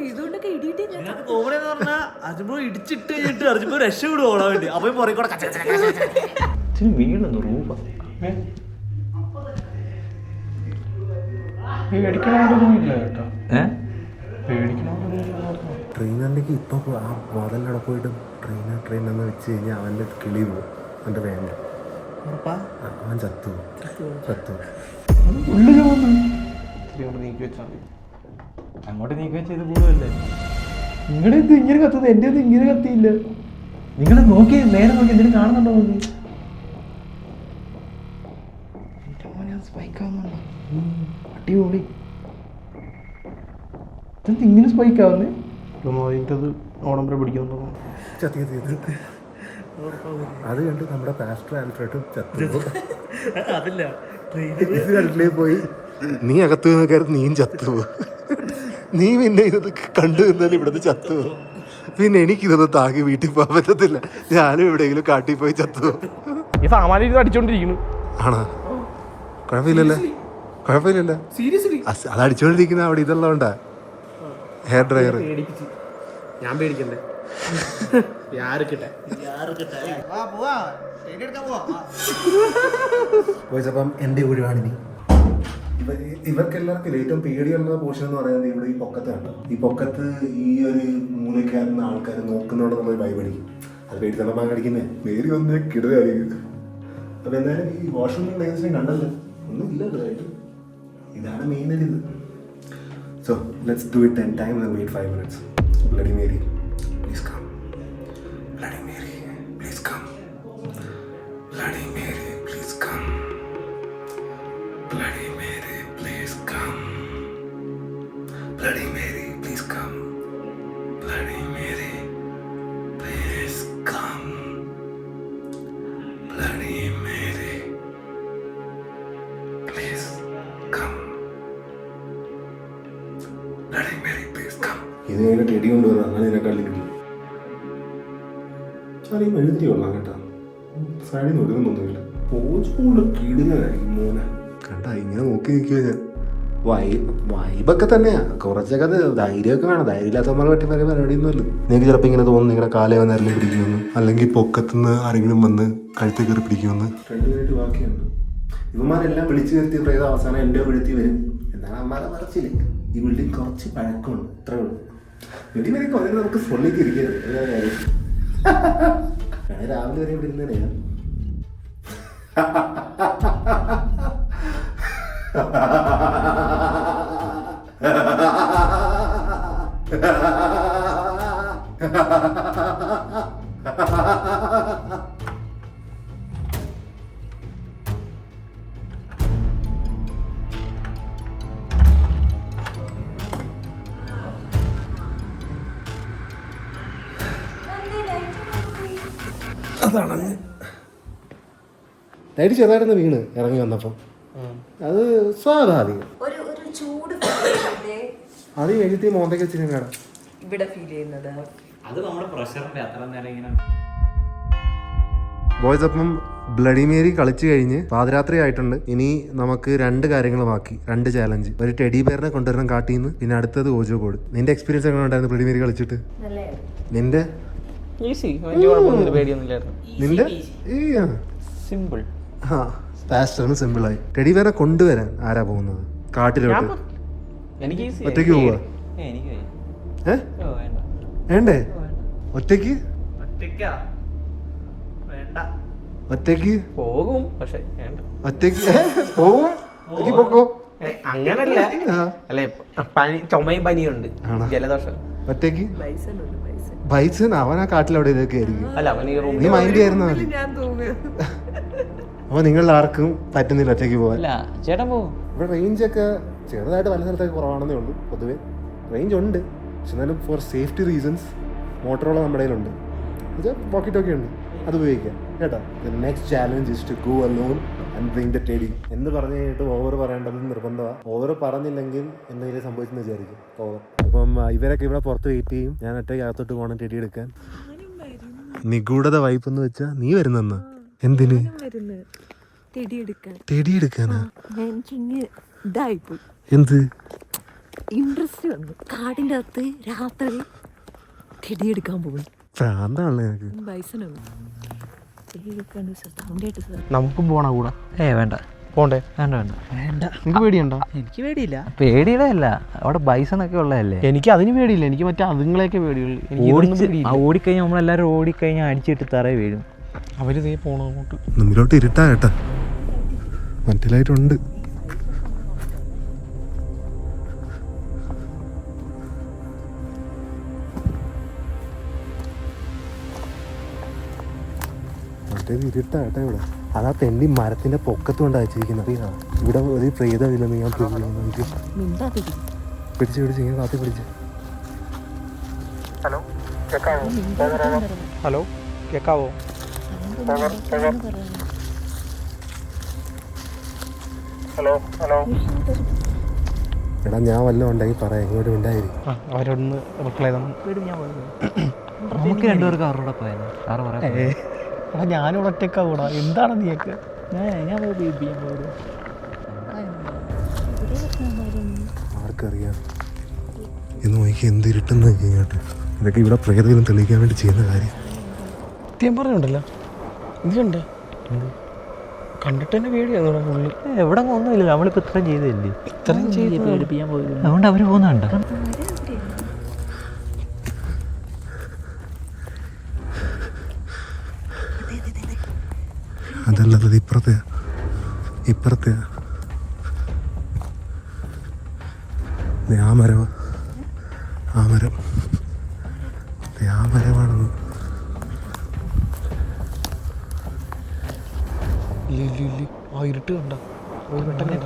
ഇതുകൊണ്ടൊക്കെ ഇടിയിട്ടേ കോമഡി എന്ന് പറഞ്ഞാൽ അർജുൻ ഇടിച്ചിട്ട് കഴിഞ്ഞിട്ട് അർജുൻ രക്ഷപ്പെടും ഓടാൻ വേണ്ടി. അപ്പൊ പുറകെ കൂടെ വീണെന്ന് റൂപ പേടിക്കണമൊന്നുമില്ല കേട്ടോ. ട്രെയിനറിലേക്ക് ഇപ്പം ആ വാതിലവിടെ പോയിട്ട് ട്രെയിൻ എന്ന് വെച്ച് കഴിഞ്ഞാൽ അവൻ്റെ കിളി പോകും. അവൻ്റെ വേണ്ട അവൻ ചത്തു. അങ്ങോട്ട് നീക്കി വെച്ച് ഇത് പോവല്ലേ. നിങ്ങളുടെ ഇത് ഇങ്ങനെ കത്തുന്നത്, എൻ്റെ ഇത് ഇങ്ങനെ കത്തിയില്ല. നിങ്ങൾ നോക്കി നേരെ നോക്കി എന്തെങ്കിലും കാണുന്നുണ്ടോ? അടിപൊളി. ഇങ്ങനെ സ്പൈക്ക് ആവുന്നേ ഓണംബര പിടിക്കുന്നു. അത് കണ്ട് നമ്മുടെ പാസ്റ്റർ ആൽഫ്രഡും ചത്തു. അതില്ല, ഇതിലേക്ക് പോയി നീ അകത്ത് നിന്നൊക്കെയായിരുന്നു, നീയും ചത്തു. നീ പിന്നെ ഇതൊക്കെ കണ്ടു നിന്നാലും ഇവിടുന്ന് ചത്തു. പിന്നെ എനിക്കിതൊന്നും താങ്ങി വീട്ടിൽ പോകാൻ പറ്റത്തില്ല. ഞാനും എവിടെയെങ്കിലും കാട്ടിൽ പോയി ചത്തു. ഈ സാമാന്യം അടിച്ചോണ്ടിരിക്കുന്നു. ആണോ? കുഴപ്പമില്ലല്ലോ. സീരിയസ്ലി അത് അടിച്ചോണ്ടിരിക്കുന്ന അവിടെ ഇതുള്ളതുകൊണ്ടാ ഹെയർ ഡ്രയർ. ഞാൻ പേടിക്കണ്ടേ? അപ്പം എൻ്റെ ഒഴിവാണിനി. ഇവർക്കെല്ലാവർക്കും ഏറ്റവും പേടിയുള്ള പോർഷൻ എന്ന് പറയുന്നത് ഇവിടെ ഈ പൊക്കത്താണ്. ഈ പൊക്കത്ത് ഈ ഒരു മൂലക്കാരുന്ന ആൾക്കാർ നോക്കുന്നതുകൊണ്ട് നമ്മൾ ഭയപടിക്കും. അത് പേടി തന്നെ കടിക്കുന്നേ നേരി വന്ന് കിടുകയായിരിക്കും. അപ്പൊ എന്തായാലും ഈ വാഷ്റൂമിൽ ഏകദേശം കണ്ടല്ലോ, ഒന്നും ഇല്ല ഇതായിട്ട്. ഇതാണ് മെയിൻ ഒരു ഇത്. So let's do it 10 times and wait 5 minutes. Bloody Mary, please come. Bloody Mary, please come. Bloody Mary, please come. Bloody Mary, please come. Bloody Mary, please come. Bloody Mary, please come. Bloody Mary, please come. Bloody Mary, please come. ഇത് കഴിഞ്ഞ ടെടി കൊണ്ടുവരാം, അങ്ങനെ ഇതിനെക്കാളും കിട്ടി. ഈ മെഴുതിരി കൊള്ളാം കേട്ടോ. സൈഡിൽ നിന്ന് ഒതുങ്ങുന്നൊന്നുമില്ല. പോച്ചുകൂടെ കിടുന്നതായിരിക്കും മോനെ. കണ്ടാ ഇങ്ങനെ നോക്കി നിൽക്കുക ഞാൻ. വൈബൊക്കെ തന്നെയാ. കുറച്ചൊക്കെ അത് ധൈര്യമൊക്കെ വേണം. ധൈര്യമില്ലാത്തവന്മാരെ പറ്റി വരെ പരിപാടിയൊന്നുമല്ല. നിങ്ങൾക്ക് ചിലപ്പോൾ ഇങ്ങനെ തോന്നുന്നു നിങ്ങളുടെ കാലേ വന്ന് ആരെങ്കിലും പിടിക്കുമെന്ന്, അല്ലെങ്കിൽ പൊക്കത്തുനിന്ന് ആരെങ്കിലും വന്ന് കഴുത്തിൽ കയറി പിടിക്കുമെന്ന്. 2 മിനിറ്റ് ബാക്കിയുണ്ട്. ഇവന്മാരെല്ലാം വിളിച്ചു വരുത്തി പ്രേത അവസാനം എൻ്റെ വീഴ്ത്തി വരും എന്നാണ് അമ്മമാരെ പറച്ചില്ല. ഈ ബിൽഡിംഗ് കുറച്ച് പഴക്കമുണ്ട്, ഇത്രേ ഉള്ളൂ. വീട്ടിൽ വരെ കുറേ നമുക്ക് ഫോണിലേക്ക് ഇരിക്കുന്നത് രാവിലെ വരെ ഇവിടെ ഇരുന്നേ. അതാണ് ലൈറ്റ് ചെറുതായിട്ടൊന്ന് വീണ് ഇറങ്ങി വന്നപ്പം. അത് സ്വാഭാവികം. ഒരു ചൂട് അത് എഴുതി മോന്തയ്ക്ക് വെച്ചിട്ട് കാണാം ഇവിടെ ഫീൽ ചെയ്യുന്നത്. അത് നമ്മുടെ പ്രഷറിന്റെ അത്ര നേരം ഇങ്ങനെ. ബോയ്സ്, അപ്പം ബ്ലഡി മേരി കളിച്ചു കഴിഞ്ഞ് പാതിരാത്രി ആയിട്ടുണ്ട്. ഇനി നമുക്ക് 2 കാര്യങ്ങൾ ബാക്കി, 2 ചാലഞ്ച്. ഒരു ടെഡി ബെയറിനെ കൊണ്ടുവരണം കാട്ടിന്ന്, പിന്നെ അടുത്തത് ഓജോ ബോർഡ്. നിന്റെ എക്സ്പീരിയൻസ് എങ്ങനെ ഉണ്ടായിരുന്നു ബ്ലഡി മേരി കളിച്ചിട്ട്? നിന്റെ ഈസി, വലിയ കുഴപ്പമൊന്നുമില്ല, പേടിയൊന്നുമില്ലായിരുന്നു. നിന്റെ സിമ്പിൾ. ആ ഫാസ്റ്റാണ്, സിമ്പിളായി. ടെഡി ബെയറിനെ കൊണ്ടുവരാൻ ആരാ പോകുന്നത് കാട്ടിലോട്ട്? എനിക്ക് ഈസി. ഒറ്റയ്ക്ക് പോവാ? എനിക്ക് വേണ്ടേ? ഒറ്റയ്ക്ക് ഒറ്റയ്ക്ക് പോകും, പക്ഷെ ഒറ്റയ്ക്ക് പോകും. പൊക്കോ. അങ്ങനല്ല, അല്ലെ ചുമയും പനിയുണ്ട്, ജലദോഷം. ഒറ്റയ്ക്ക് ബൈസൺ അവൻ ആ കാട്ടിലവിടെ ഇതൊക്കെ ആയിരിക്കും. അല്ല, അവൻ നീ മൈൻഡ് ചെയ്യായിരുന്നാ മതി. അപ്പൊ നിങ്ങളിൽ ആർക്കും പറ്റുന്നില്ല ഒറ്റയ്ക്ക് പോകാൻ? ചേട്ടൻ പോകും. ഇവിടെ റേഞ്ചൊക്കെ ചെറുതായിട്ട് പല സ്ഥലത്തൊക്കെ കുറവാണെന്നേ ഉള്ളൂ. പൊതുവെ റേഞ്ച് ഉണ്ട്, പക്ഷെ എന്നാലും ഫോർ സേഫ്റ്റി റീസൺസ് മോട്ടറോളം നമ്മുടെ കയ്യിലുണ്ട്. വോക്കി ടോക്കി ഉണ്ട്. അത് ഉപയോഗിക്കാം കേട്ടോ. Next challenge is to go alone and bring the teddy എന്ന് പറഞ്ഞു കഴിഞ്ഞിട്ട് ഓവർ പറയേണ്ടത് നിർബന്ധമാണ്. ഓവർ പറഞ്ഞില്ലെങ്കിൽ എന്തെങ്കിലും സംഭവിച്ചെന്ന് വിചാരിക്കും ഓവർ. അപ്പം ഇവരൊക്കെ ഇവിടെ പുറത്ത് വെയിറ്റ് ചെയ്യും. ഞാൻ ഒറ്റയ്ക്ക് അകത്തോട്ട് പോകണം ടെഡി എടുക്കാൻ. നിഗൂഢത വൈപ്പ് എന്ന് വെച്ചാൽ നീ വരുന്നെന്ന് എന്തിന്? ടെഡി എടുക്കാനാ? ഇതായിപ്പോയി, എന്ത് ഇൻട്രസ്റ്റ് വന്നു. കാടിന്റെ അകത്ത് രാത്രി ചെടി എടുക്കാൻ പോകും. പ്രാന്താണല്ലേ എനിക്ക്. നമുക്കും പോണ കൂടെ. വേണ്ട പോണ്ടേ? വേണ്ട വേണ്ട വേണ്ട, എനിക്ക് പേടിയുണ്ടോ? എനിക്ക് പേടിയില്ല. പേടിയുടെ അല്ല, അവിടെ ബൈസണൊക്കെ ഉള്ളതല്ലേ. എനിക്ക് അതിന് പേടിയില്ല, എനിക്ക് മറ്റേ അതുങ്ങളെയൊക്കെ പേടിയുള്ളൂ. എനിക്ക് ഓടിക്കഴിഞ്ഞാൽ നമ്മളെല്ലാവരും ഓടിക്കഴിഞ്ഞാൽ അടിച്ചിട്ട് തറ വീഴും. അവര് ദേ പോണ അങ്ങോട്ട്. മുമ്പിലോട്ട് ഇരുട്ടാ കേട്ടാ, മറ്റിലായിട്ടുണ്ട്. മറ്റേത് ഇരുട്ടാ കേട്ടാ ഇവിടെ. അതാ തെണ്ടി മരത്തിന്റെ പൊക്കത്ത് കൊണ്ട് അയച്ചിരിക്കുന്നത്. ഇവിടെ ഒരു പ്രേതമില്ലെന്ന് ഞാൻ പിടിച്ച് ഇങ്ങനെ കാത്തി പിടിച്ച്. ഹലോ കേക്കാവോ? എടാ ഞാൻ വല്ലതും ഉണ്ടെങ്കിൽ പറയാം, ഇങ്ങോട്ട് ഉണ്ടായിരിക്കും. അവരൊന്ന് റിപ്ലൈ തന്നു. നമുക്ക് രണ്ടുപേർക്ക് അവരോടെ പോയാലോ? സാറ് പറയാം. എടാ ഞാനിവിടെ ഒറ്റയ്ക്കാ കൂടാ. എന്താണ് നീയൊക്കെ? ഞാൻ ആർക്കറിയാം എന്ന് നോക്കി എന്ത് ഇരുട്ടെന്ന് ഇങ്ങോട്ട്. ഇതൊക്കെ ഇവിടെ പ്രേതം തെളിയിക്കാൻ വേണ്ടി ചെയ്യുന്ന കാര്യം. സത്യം പറഞ്ഞുണ്ടല്ലോ, ഇത് കണ്ടേ? കണ്ടിട്ട് തന്നെ പേടിയാണ് പുള്ളി. എവിടെ ഒന്നുമില്ല, നമ്മളിപ്പോൾ ഇത്രയും ചെയ്തില്ലേ? ഇത്രയും ചെയ്ത് പേടിപ്പിക്കാൻ പോയി. അതുകൊണ്ട് അവർ പോകുന്നുണ്ട്. അതല്ലത് ഇപ്പുറത്തെ ആ മരമാണെന്ന്. ആ ഇരുട്ട് കണ്ട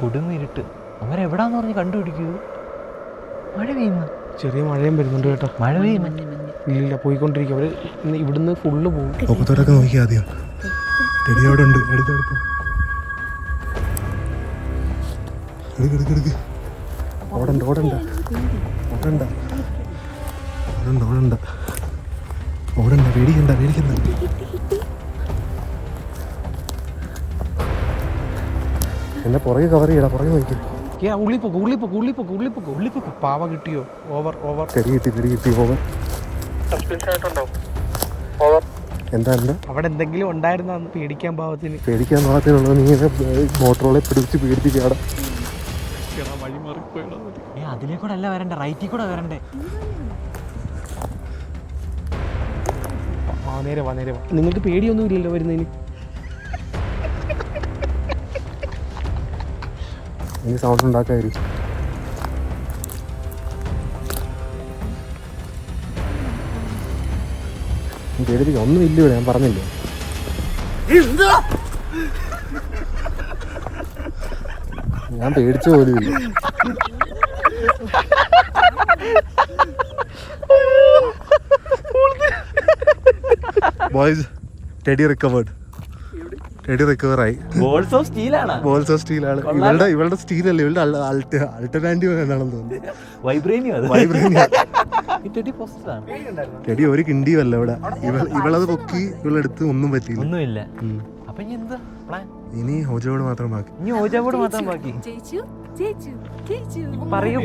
കൊടുങ്ങ ഇരുട്ട്. അവരെവിടാന്ന് പറഞ്ഞ് കണ്ടുപിടിക്കൂ. മഴ പെയ്യുന്നു, ചെറിയ മഴയും വരുന്നുണ്ട് കേട്ടോ. മഴ പെയ്യുന്നു. ഇല്ലില്ല, പോയിക്കൊണ്ടിരിക്കും അവര്. ഇവിടുന്ന് ഫുള്ള് പോകും. ഒപ്പത്തോടൊക്കെ നോക്കി ആദ്യം. ടെഡി അവിടെ ഉണ്ട്, എടുത്തെടുത്തു. എടുക്ക്. ഓടണ്ട പേടിക്കണ്ട. എന്നെ പുറകെ കവർ ചെയ്യടാ, പുറകെ നോക്കി. ഉള്ളിപ്പോക്ക്. പാവ കിട്ടിയോ? ഓവർ ടെഡി കിട്ടി. ഓവർ. എന്താ അവിടെ എന്തെങ്കിലും ഉണ്ടായിരുന്ന പേടിക്കാൻ പാകത്തിനുള്ളത്? നീ മോട്ടറോളെ പേടിപ്പിക്കാടാ. വഴി മാറിപ്പോയടാ. അതിലേ കൂടെ അല്ല വരണ്ടേ, റൈറ്റിൽ കൂടെ വരണ്ടേ. നേരെ വാ. നിങ്ങൾക്ക് പേടിയൊന്നും ഇല്ലല്ലോ വരുന്നതിന്? ഇനി സൗണ്ട് ഉണ്ടാക്കാതിരിക്കും. പേടിപ്പിക്കാം, ഒന്നും ഇല്ല ഇവിടെ, ഞാൻ പറഞ്ഞില്ലേ. ഞാൻ പേടിച്ച പോലും ഇല്ല. ബോയ്സ്, ടെഡി റിക്കവറായി. ബോൾസ് ഓഫ് സ്റ്റീലാണ്. ഇവളുടെ സ്റ്റീലല്ല, ഇവളുടെ അൾട്ടറാൻഡി എന്നാണെന്ന് തോന്നുന്നു. വൈബ്രേനിയം. ടെഡി ഒരു കിണ്ടിയല്ല ഇവിടെ. ഇവളത് പൊക്കി, ഇവളെടുത്ത് ഒന്നും പറ്റിയില്ല. ഒന്നുമില്ല. അപ്പൊ ഇനി എന്താ പ്ലാൻ? ഇനി ഓജോട് മാത്രം ബാക്കി. പറയൂ.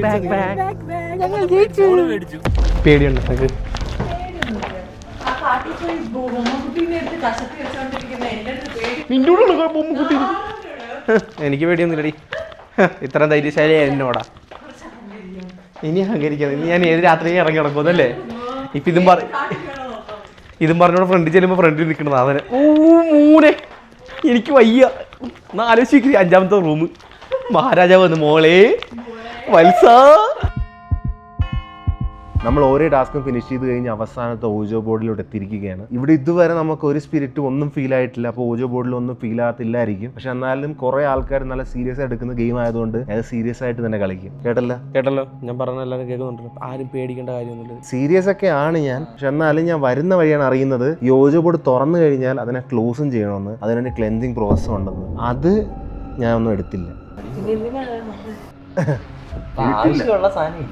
പേടിയുണ്ട് എനിക്ക് പേടിയൊന്നുമില്ലടി. ഇത്രയും ധൈര്യശാലി എന്നോടാ. ഇനി അഹങ്കരിക്കണം. ഇനി ഞാൻ ഏത് രാത്രി ഇറങ്ങി നടക്കുമല്ലേ? ഇപ്പം ഇതും പറഞ്ഞോട് ഫ്രണ്ടിൽ ചെല്ലുമ്പോൾ ഫ്രണ്ടിൽ നിൽക്കണത് അവനെ. മൂനെ എനിക്ക് വയ്യ. ഒന്ന് ആലോചിക്കുക. 5ാമത്തെ റൂം മഹാരാജാവ് വന്ന് മോളെ വത്സ നമ്മൾ ഓരോ ടാസ്കും ഫിനിഷ് ചെയ്ത് കഴിഞ്ഞ് അവസാനത്തെ ഓജോ ബോർഡിലോട്ട് എത്തിയിരിക്കുകയാണ്. ഇവിടെ ഇതുവരെ നമുക്ക് ഒരു സ്പിരിറ്റ് ഒന്നും ഫീൽ ആയിട്ടില്ല. അപ്പോൾ ഓജോ ബോർഡിൽ ഒന്നും ഫീൽ ആകത്തില്ലായിരിക്കും. പക്ഷെ എന്നാലും കുറെ ആൾക്കാർ നല്ല സീരിയസ് ആയിട്ട് എടുക്കുന്ന ഗെയിം ആയതുകൊണ്ട് അത് സീരിയസ് ആയിട്ട് തന്നെ കളിക്കും. കേട്ടല്ലോ ഞാൻ പറഞ്ഞ എല്ലാവരും കേൾക്കുന്നുണ്ട്. ആരും പേടിക്കേണ്ട കാര്യമൊന്നുമില്ല. സീരിയസ് ഒക്കെ ആണ് ഞാൻ. പക്ഷെ എന്നാലും ഞാൻ വരുന്ന വഴിയാണ് അറിയുന്നത് ഈ ഓജോ ബോർഡ് തുറന്നു കഴിഞ്ഞാൽ അതിനെ ക്ലോസും ചെയ്യണമെന്ന്, അതിനുവേണ്ടി ക്ലെൻസിങ് പ്രോസസ്സും ഉണ്ടെന്ന്. അത് ഞാൻ ഒന്നും എടുത്തില്ല. ആവശ്യമുള്ള സാധനം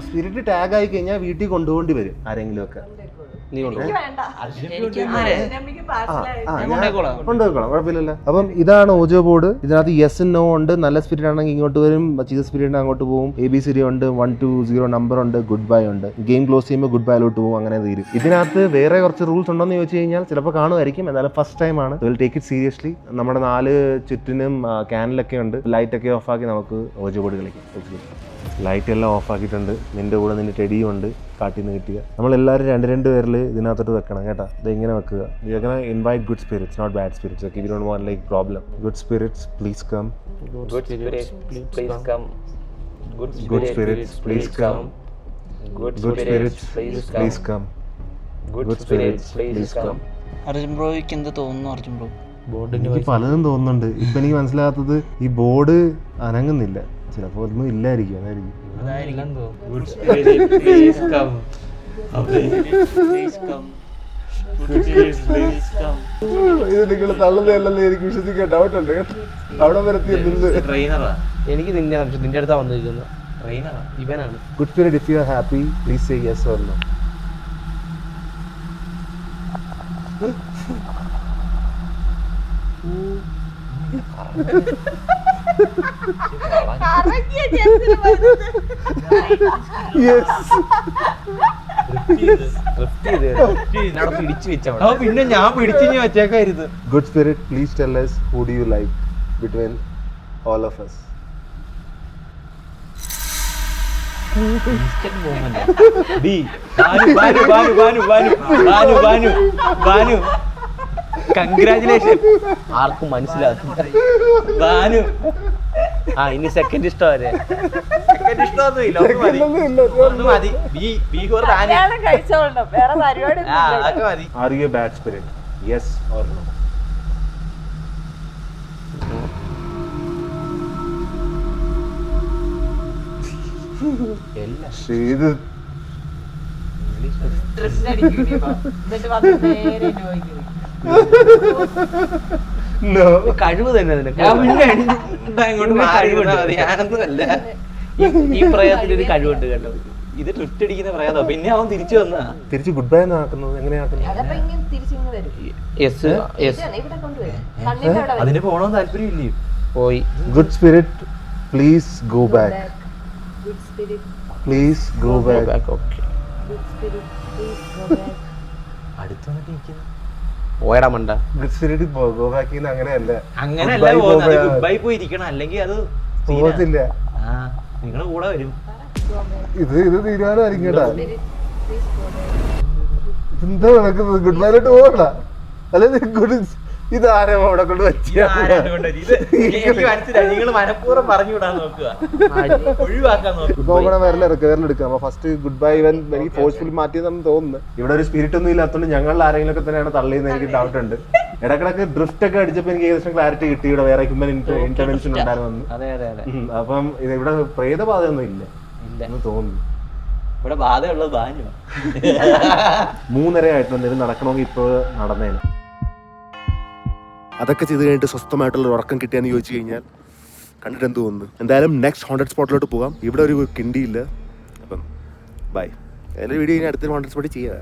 സ്പിരിറ്റ് ടാഗ് ആയി കഴിഞ്ഞാൽ വീട്ടിൽ കൊണ്ടുപോകേണ്ടി വരും ആരെങ്കിലും ഒക്കെ. കൊണ്ടുപോയിക്കോളാം, കുഴപ്പമില്ലല്ലോ. അപ്പം ഇതാണ് ഓജോ ബോർഡ്. ഇതിനകത്ത് യെസ് നോ ഉണ്ട്. നല്ല സ്പിരിറ്റ് ആണെങ്കിൽ ഇങ്ങോട്ട് വരും, ചീത്ത സ്പിരിറ്റ് അങ്ങോട്ട് പോകും. ABCD ഉണ്ട്, 1 to 0 നമ്പർ ഉണ്ട്, ഗുഡ് ബൈ ഉണ്ട്. ഗെയിം ക്ലോസ് ചെയ്യുമ്പോൾ ഗുഡ് ബൈയിലോട്ട് പോകും, അങ്ങനെ തീരും. ഇതിനകത്ത് വേറെ കുറച്ച് റൂൾസ് ഉണ്ടോന്ന് ചോദിച്ചു കഴിഞ്ഞാൽ ചിലപ്പോൾ കാണുമായിരിക്കും. എന്നാലും ഫസ്റ്റ് ടൈം ആണ്. Will take it seriously. നമ്മുടെ 4 ചുറ്റിനും ക്യാനലൊക്കെ ഉണ്ട്. ലൈറ്റ് ഒക്കെ ഓഫാക്കി നമുക്ക് ഓജോ ബോർഡ് കളിക്കാം. ലൈറ്റ് എല്ലാം ഓഫാക്കിയിട്ടുണ്ട്. നിന്റെ കൂടെ നിന്റെ ടെഡിയും ഉണ്ട്, കാട്ടിൽ നിന്ന് കിട്ടിയ. നമ്മളെല്ലാവരും 2 പേരിൽ ഇതിനകത്തോട്ട് വെക്കണം കേട്ടോ. ഇത് ഇങ്ങനെ വെക്കുക. You are gonna invite good spirits, not bad spirits. Okay, you don't want like problem. Good spirits please come. Good spirits, please come. Good spirits, please come. Good Good spirits, please come. Good spirits, please come. Arjun ബ്രോയ്ക്ക് എന്ത് തോന്നുന്നു? Arjun bro, എനിക്ക് പലതും തോന്നുന്നുണ്ട്. ഇപ്പം എനിക്ക് മനസ്സിലാകാത്തത് ഈ ബോർഡ് അനങ്ങുന്നില്ല. ചിലപ്പോൾ ഒന്നും ഇല്ലായിരിക്കും, അതായിരിക്കും. Good spirits, please come. Please come. Good spirits, please come. ഇത് നിങ്ങൾ തള്ളുന്നതല്ലെന്ന് എനിക്ക് വിശ്വസിക്കാൻ ഡൗട്ട് ഉണ്ട്. അവിടെ വരത്തിയ ട്രെയിനറാ. എനിക്ക് നിന്റെ അടുത്താ വന്നിരിക്കുന്നത്. ട്രെയിനറാ. ഇവനാണ്. Good spirit, if you are happy please say yes or no. പിന്നെ ഞാൻ പിടിച്ചു വെച്ചേക്കായിരുന്നു. Good spirit, please tell us who do you like between all of us. Congratulation. ആർക്കും മനസ്സിലാക്കും. ബാനു ഇനി സെക്കൻഡ് ഇഷ്ടം വരെ. സെക്കൻഡ് ഇഷ്ടമൊന്നുമില്ല, ഒന്ന് മതി. അതൊക്കെ മതി. Are you a bad spirit? Yes or no? ഇത് കഴിവ് തന്നെ ഞാനൊന്നുമല്ല. ഈ പ്രയത്നത്തിൽ കഴിവുണ്ട് കേട്ടോ. ഇത് ട്രിസ്റ്റ് അടിക്കുന്ന പ്രയാതോ. പിന്നെ അവൻ തിരിച്ചു വന്നാ തിരിച്ച് ഗുഡ് ബൈ എന്നാക്കുന്നത് എങ്ങനെയാക്കുന്നത്? അതിന് പോകണമെന്ന് താല്പര്യമില്ലേ? പോയി. Good spirit please go back. Please go back. Okay, പോയടാ മണ്ട. ഗുഡ് സ്പിരിറ്റ് ഗോ ബാക്ക് അങ്ങനെയല്ല. അങ്ങനെയല്ല പോകുന്നത്. ഗുഡ് ബൈ പോയി ഇരിക്കണം, അല്ലെങ്കിൽ അത് പോകത്തില്ല. നിങ്ങളുടെ കൂടെ വരും. ഇത് തീരുമാനമായിരിക്കും കേട്ടാ. എന്താ നടക്കുന്നത്? ഗുഡ് ബൈയിലോട്ട് പോകണ്ട. അല്ലെ ഗുഡ് ഇതാരോ അവിടെ കൊണ്ട് നിങ്ങൾ മനഃപൂർവ്വം പറഞ്ഞുവിടാൻ നോക്കുക, ഒഴിവാക്കാൻ നോക്കുക. വിരലെടുക്കാം. ഫസ്റ്റ് ഗുഡ് ബൈ എനിക്ക് ഫോഴ്സ്ഫുള്ളി മാറ്റിയതെന്ന് തോന്നുന്നു. ഇവിടെ ഒരു സ്പിരിറ്റ് ഒന്നും ഇല്ലാത്തതുകൊണ്ട് ഞങ്ങൾ ആരെങ്കിലും ഒക്കെ തന്നെയാണ് തള്ളിയെന്ന് എനിക്ക് ഡൗട്ട് ഉണ്ട്. ഇടക്കിടക്ക് ഡ്രിഫ്റ്റ് ഒക്കെ അടിച്ചപ്പോൾ എനിക്ക് ഏകദേശം ക്ലാരിറ്റി കിട്ടി. ഇവിടെ വേറെ ഇന്റർവെൻഷൻ ഉണ്ടായിരുന്നു. അപ്പം ഇവിടെ പ്രേതബാധയൊന്നും ഇല്ല എന്ന് തോന്നുന്നു. ഇവിടെ ബാധയുള്ളത് ബാനു. 3:30 ആയിട്ടുണ്ട്. ഇത് നടക്കണമെങ്കിൽ ഇപ്പോൾ നടന്നേനെ. അതൊക്കെ ചെയ്ത് കഴിഞ്ഞിട്ട് സ്വസ്ഥമായിട്ടുള്ള ഉറക്കം കിട്ടിയാന്ന് ചോദിച്ചു കഴിഞ്ഞാൽ കണ്ടിട്ട് എന്ത് തോന്നുന്നു? എന്തായാലും നെക്സ്റ്റ് ഹോണ്ടഡ് സ്പോട്ടിലോട്ട് പോകാം. ഇവിടെ ഒരു കിണ്ടിയില്ല. അപ്പം ബൈ. എല്ലാ വീഡിയോ കഴിഞ്ഞാൽ അടുത്തൊരു ഹോണ്ടഡ് സ്പോട്ട് ചെയ്യാം.